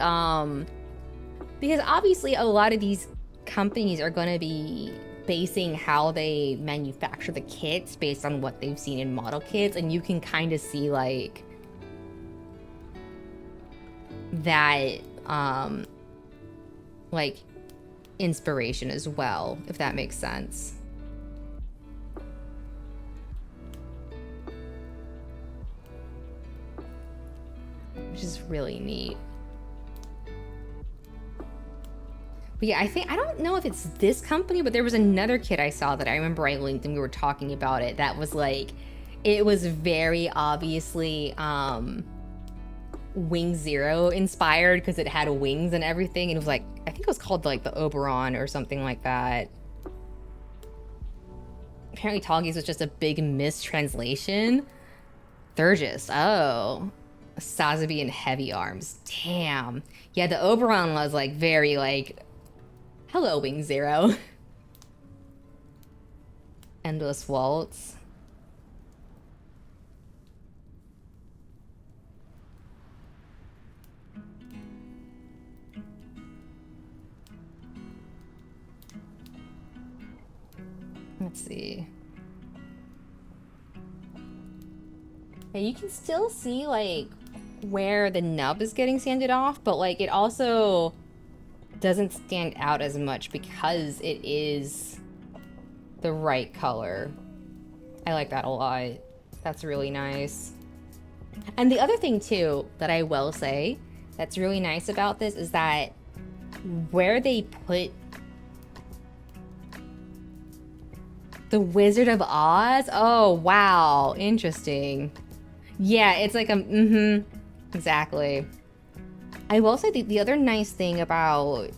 because obviously a lot of these companies are going to be basing how they manufacture the kits based on what they've seen in model kits, and you can kind of see like that like inspiration as well, if that makes sense. Which is really neat. But yeah, I don't know if it's this company, but there was another kit I saw that I remember I linked and we were talking about it. That was like, it was very obviously Wing Zero inspired because it had wings and everything. And it was like, I think it was called like the Oberon or something like that. Apparently Talgies was just a big mistranslation. Thurgis, oh. Sazabi and Heavy Arms. Damn. Yeah, the Oberon was like very like, hello, Wing Zero. Endless Waltz. Let's see. Yeah, you can still see like where the nub is getting sanded off, but like it also doesn't stand out as much because it is the right color. I like that a lot. That's really nice. And the other thing too that I will say that's really nice about this is that where they put the Wizard of Oz, oh wow, interesting. Yeah, it's like a exactly. I will say the other nice thing about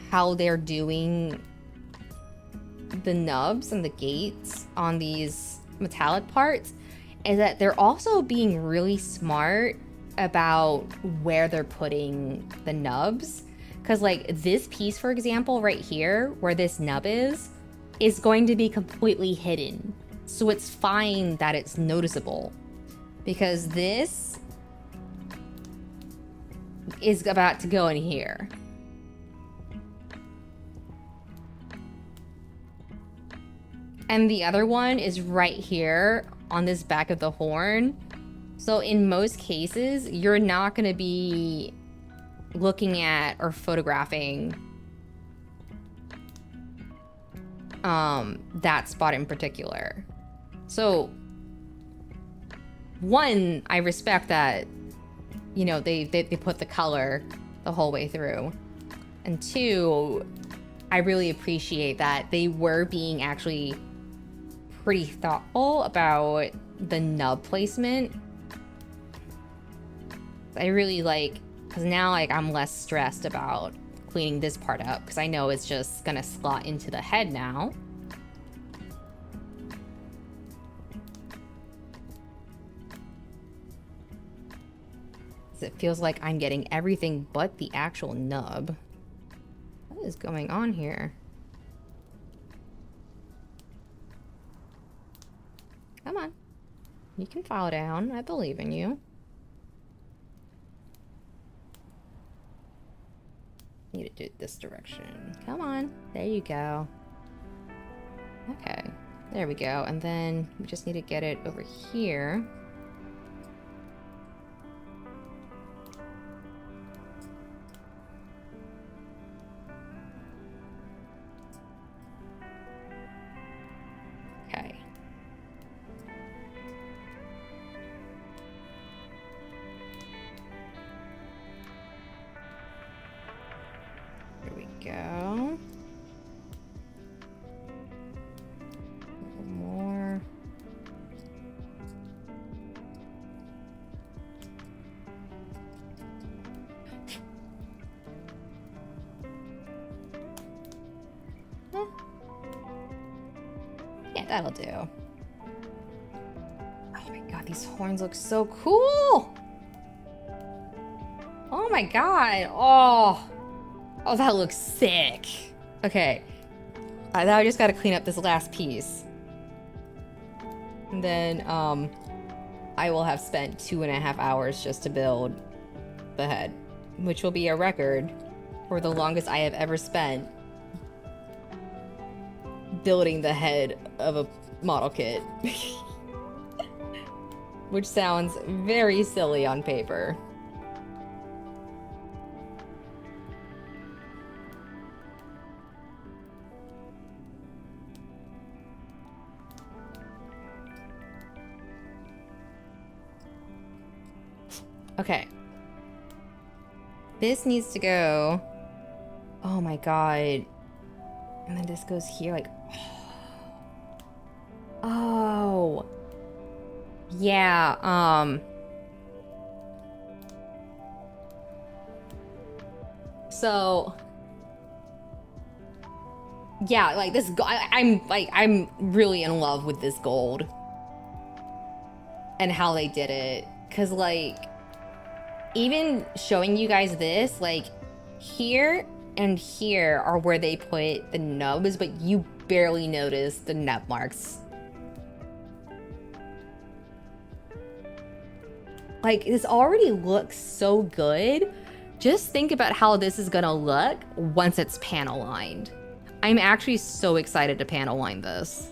how they're doing the nubs and the gates on these metallic parts is that they're also being really smart about where they're putting the nubs. Because like this piece, for example, right here, where this nub is going to be completely hidden. So it's fine that it's noticeable. Because this is about to go in here. And the other one is right here on this back of the horn. So in most cases, you're not going to be looking at or photographing that spot in particular. So one, I respect that, you know, they put the color the whole way through. And two, I really appreciate that they were being actually pretty thoughtful about the nub placement. I really like, because now like I'm less stressed about cleaning this part up because I know it's just gonna slot into the head now. It feels like I'm getting everything but the actual nub. What is going on here? Come on. You can fall down. I believe in you. Need to do it this direction. Come on. There you go. Okay. There we go. And then we just need to get it over here. Okay. There we go. A little more. That'll do. Oh my god, these horns look so cool! Oh my god. Oh, that looks sick. Okay. Now I just gotta clean up this last piece. And then, I will have spent 2.5 hours just to build the head, which will be a record for the longest I have ever spent building the head of a model kit. Which sounds very silly on paper. Okay. This needs to go. Oh my god. And then this goes here, like. Oh. Yeah, so. Yeah, like this. I'm really in love with this gold. And how they did it. Cause like. Even showing you guys this, like, here and here are where they put the nubs, but you barely notice the nub marks. Like, this already looks so good. Just think about how this is gonna look once it's panel lined. I'm actually so excited to panel line this.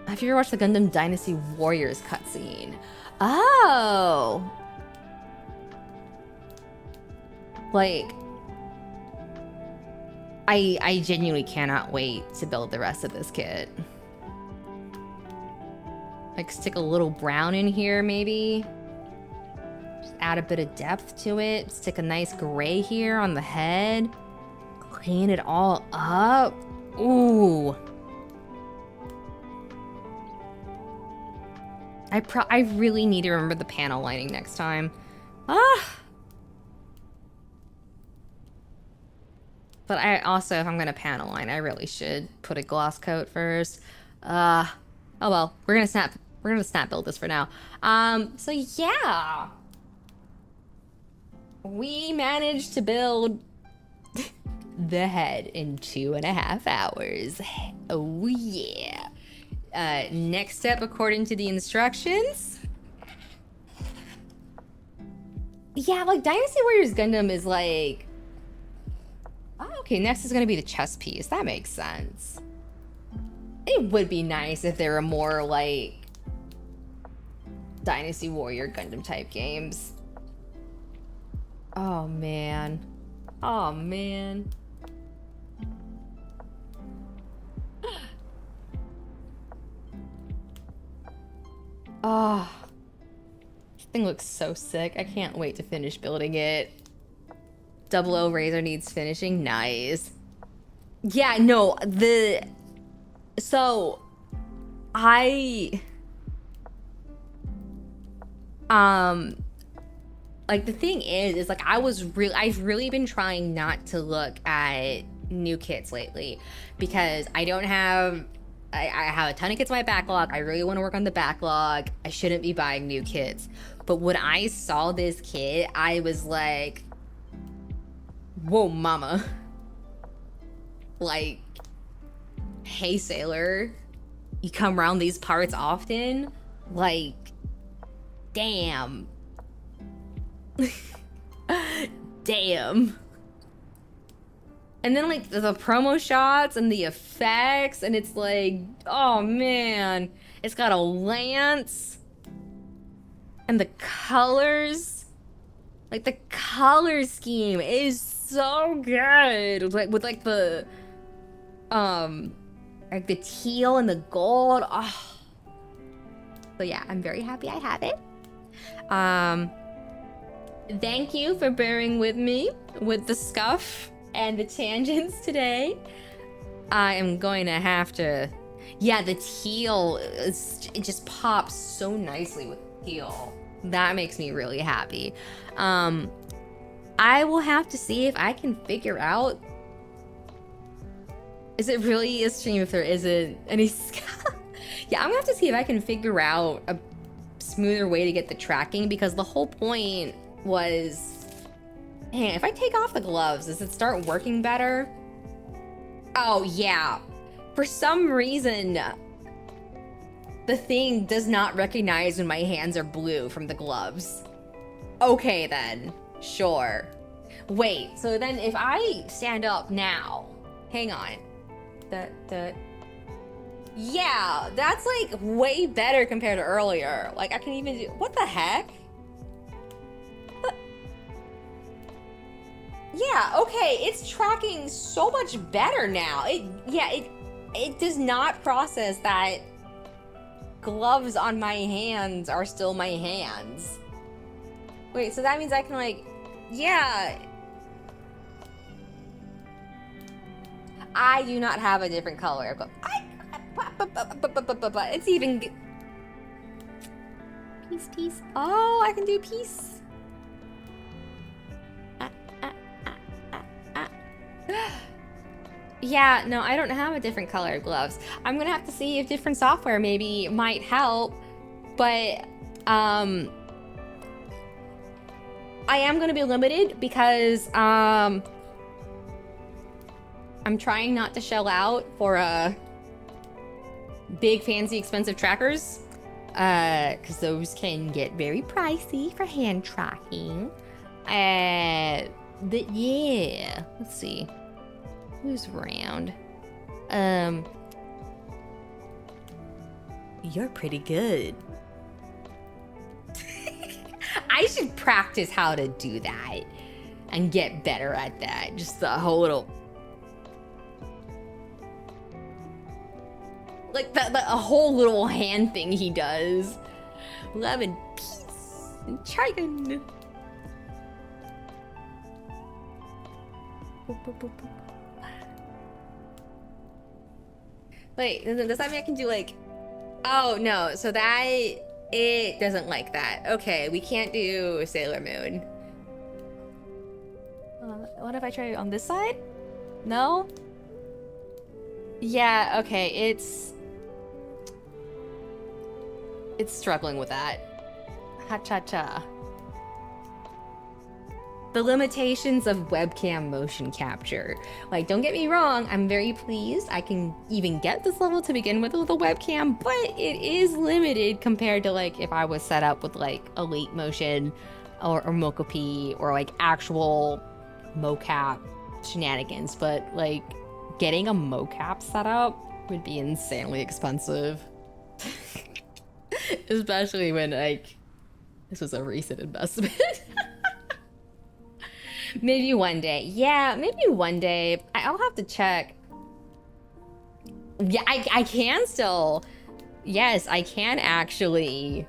Have you ever watched the Gundam Dynasty Warriors cutscene? Oh! Like, I genuinely cannot wait to build the rest of this kit. Like, stick a little brown in here, maybe. Just add a bit of depth to it. Stick a nice gray here on the head. Clean it all up. Ooh. I really need to remember the panel lining next time. Ah! But I also, if I'm gonna panel line, I really should put a gloss coat first. Oh well, we're gonna snap build this for now. So yeah. We managed to build the head in 2.5 hours. Oh yeah. Next step according to the instructions. Yeah, like Dynasty Warriors Gundam is like... Oh, okay, next is gonna be the chest piece. That makes sense. It would be nice if there were more like Dynasty Warrior Gundam type games. Oh man. Oh man. Oh, this thing looks so sick. I can't wait to finish building it. 00 Razor needs finishing. Nice. Yeah, no, so like the thing is like I've really been trying not to look at new kits lately because I have a ton of kits in my backlog. I really want to work on the backlog. I shouldn't be buying new kits. But when I saw this kit, I was like, whoa, mama. Like, hey, sailor, you come around these parts often? Like, damn. Damn. And then like the promo shots and the effects, and it's like, oh man, it's got a lance. And the colors, like the color scheme is so good. Like with like the teal and the gold. Oh. So yeah, I'm very happy I have it. Thank you for bearing with me with the scuff and the tangents today. I am going to have to... Yeah, the teal, it just pops so nicely with teal. That makes me really happy. I will have to see if I can figure out Is it really a stream if there isn't any? Yeah, I'm gonna have to see if I can figure out a smoother way to get the tracking, because the whole point was, man, if I take off the gloves, does it start working better? Oh yeah, for some reason the thing does not recognize when my hands are blue from the gloves. Okay then, sure. Wait, so then if I stand up now, hang on. Yeah, that's like way better compared to earlier. Like I can even do, what the heck? Yeah, okay, it's tracking so much better now. It does not process that gloves on my hands are still my hands. Wait, so that means I can like, yeah. I do not have a different color. It's even peace. Oh, I can do peace. Yeah, no, I don't have a different color of gloves. I'm gonna have to see if different software maybe might help, but I am gonna be limited because I'm trying not to shell out for big, fancy, expensive trackers, because those can get very pricey for hand tracking. But yeah, let's see. Who's around? You're pretty good. I should practice how to do that and get better at that. Just the whole little, like a whole little hand thing he does. Love and peace and chicken. Wait, does that mean I can do like... Oh, no. So that... It doesn't like that. Okay, we can't do Sailor Moon. What if I try on this side? No? Yeah, okay, it's struggling with that. Ha-cha-cha. The limitations of webcam motion capture. Like, don't get me wrong, I'm very pleased I can even get this level to begin with a webcam, but it is limited compared to like if I was set up with like Elite Motion or Mokopi or like actual mocap shenanigans. But like getting a mocap set up would be insanely expensive. Especially when like this was a recent investment. Maybe one day. Yeah, maybe one day. I'll have to check. Yeah, I can still. Yes, I can actually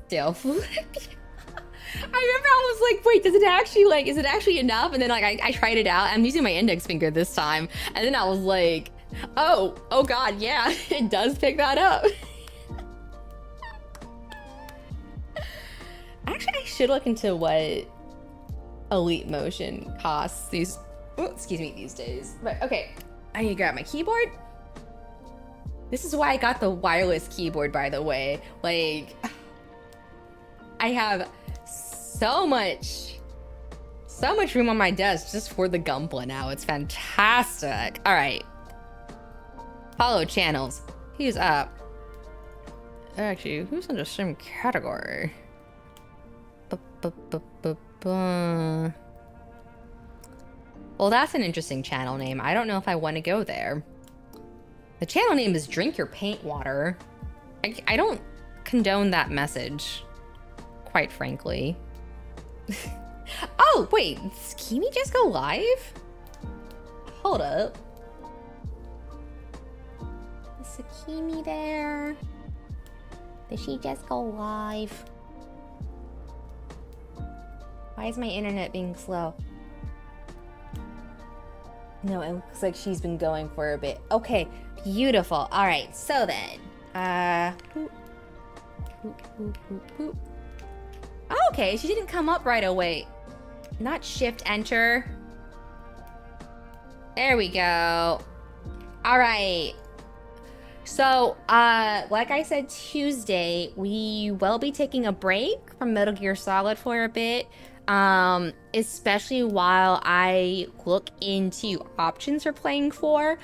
still flip. I remember I was like, wait, does it actually like, is it actually enough? And then like I tried it out. I'm using my index finger this time. And then I was like, oh God, yeah, it does pick that up. Actually, I should look into what Elite Motion costs these days. But okay, I need to grab my keyboard. This is why I got the wireless keyboard, by the way. Like, I have so much room on my desk just for the Gunpla now. It's fantastic. All right, follow channels. Who's up? Actually, who's in the same category? Well, that's an interesting channel name. I don't know if I want to go there. The channel name is Drink Your Paint Water. I don't condone that message, quite frankly. Oh, wait. Did Kimi just go live? Hold up. Is Sakimi there? Did she just go live? Why is my internet being slow? No, it looks like she's been going for a bit. Okay, beautiful. All right, so then, Oh, okay, she didn't come up right away. Not shift enter. There we go. All right. So, like I said Tuesday, we will be taking a break from Metal Gear Solid for a bit, especially while I look into options for playing 4.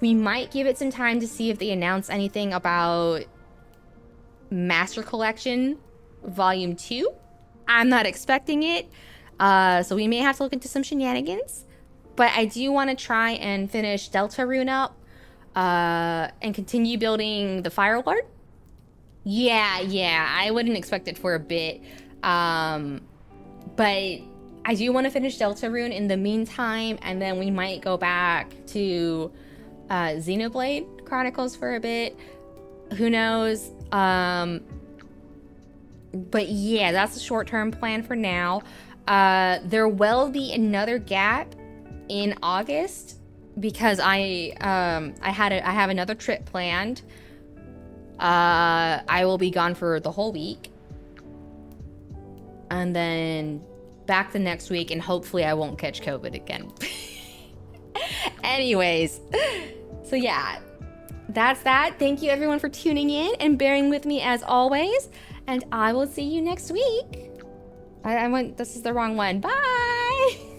We might give it some time to see if they announce anything about Master Collection Volume 2. I'm not expecting it, so we may have to look into some shenanigans. But I do want to try and finish Deltarune up, and continue building the Firelord. Yeah, I wouldn't expect it for a bit. But I do want to finish Deltarune in the meantime, and then we might go back to Xenoblade Chronicles for a bit. Who knows? But yeah, that's a short-term plan for now. There will be another gap in August because I have another trip planned. I will be gone for the whole week, and then back the next week, and hopefully I won't catch COVID again. Anyways, so yeah, that's that. Thank you everyone for tuning in and bearing with me as always, and I will see you next week. This is the wrong one. Bye.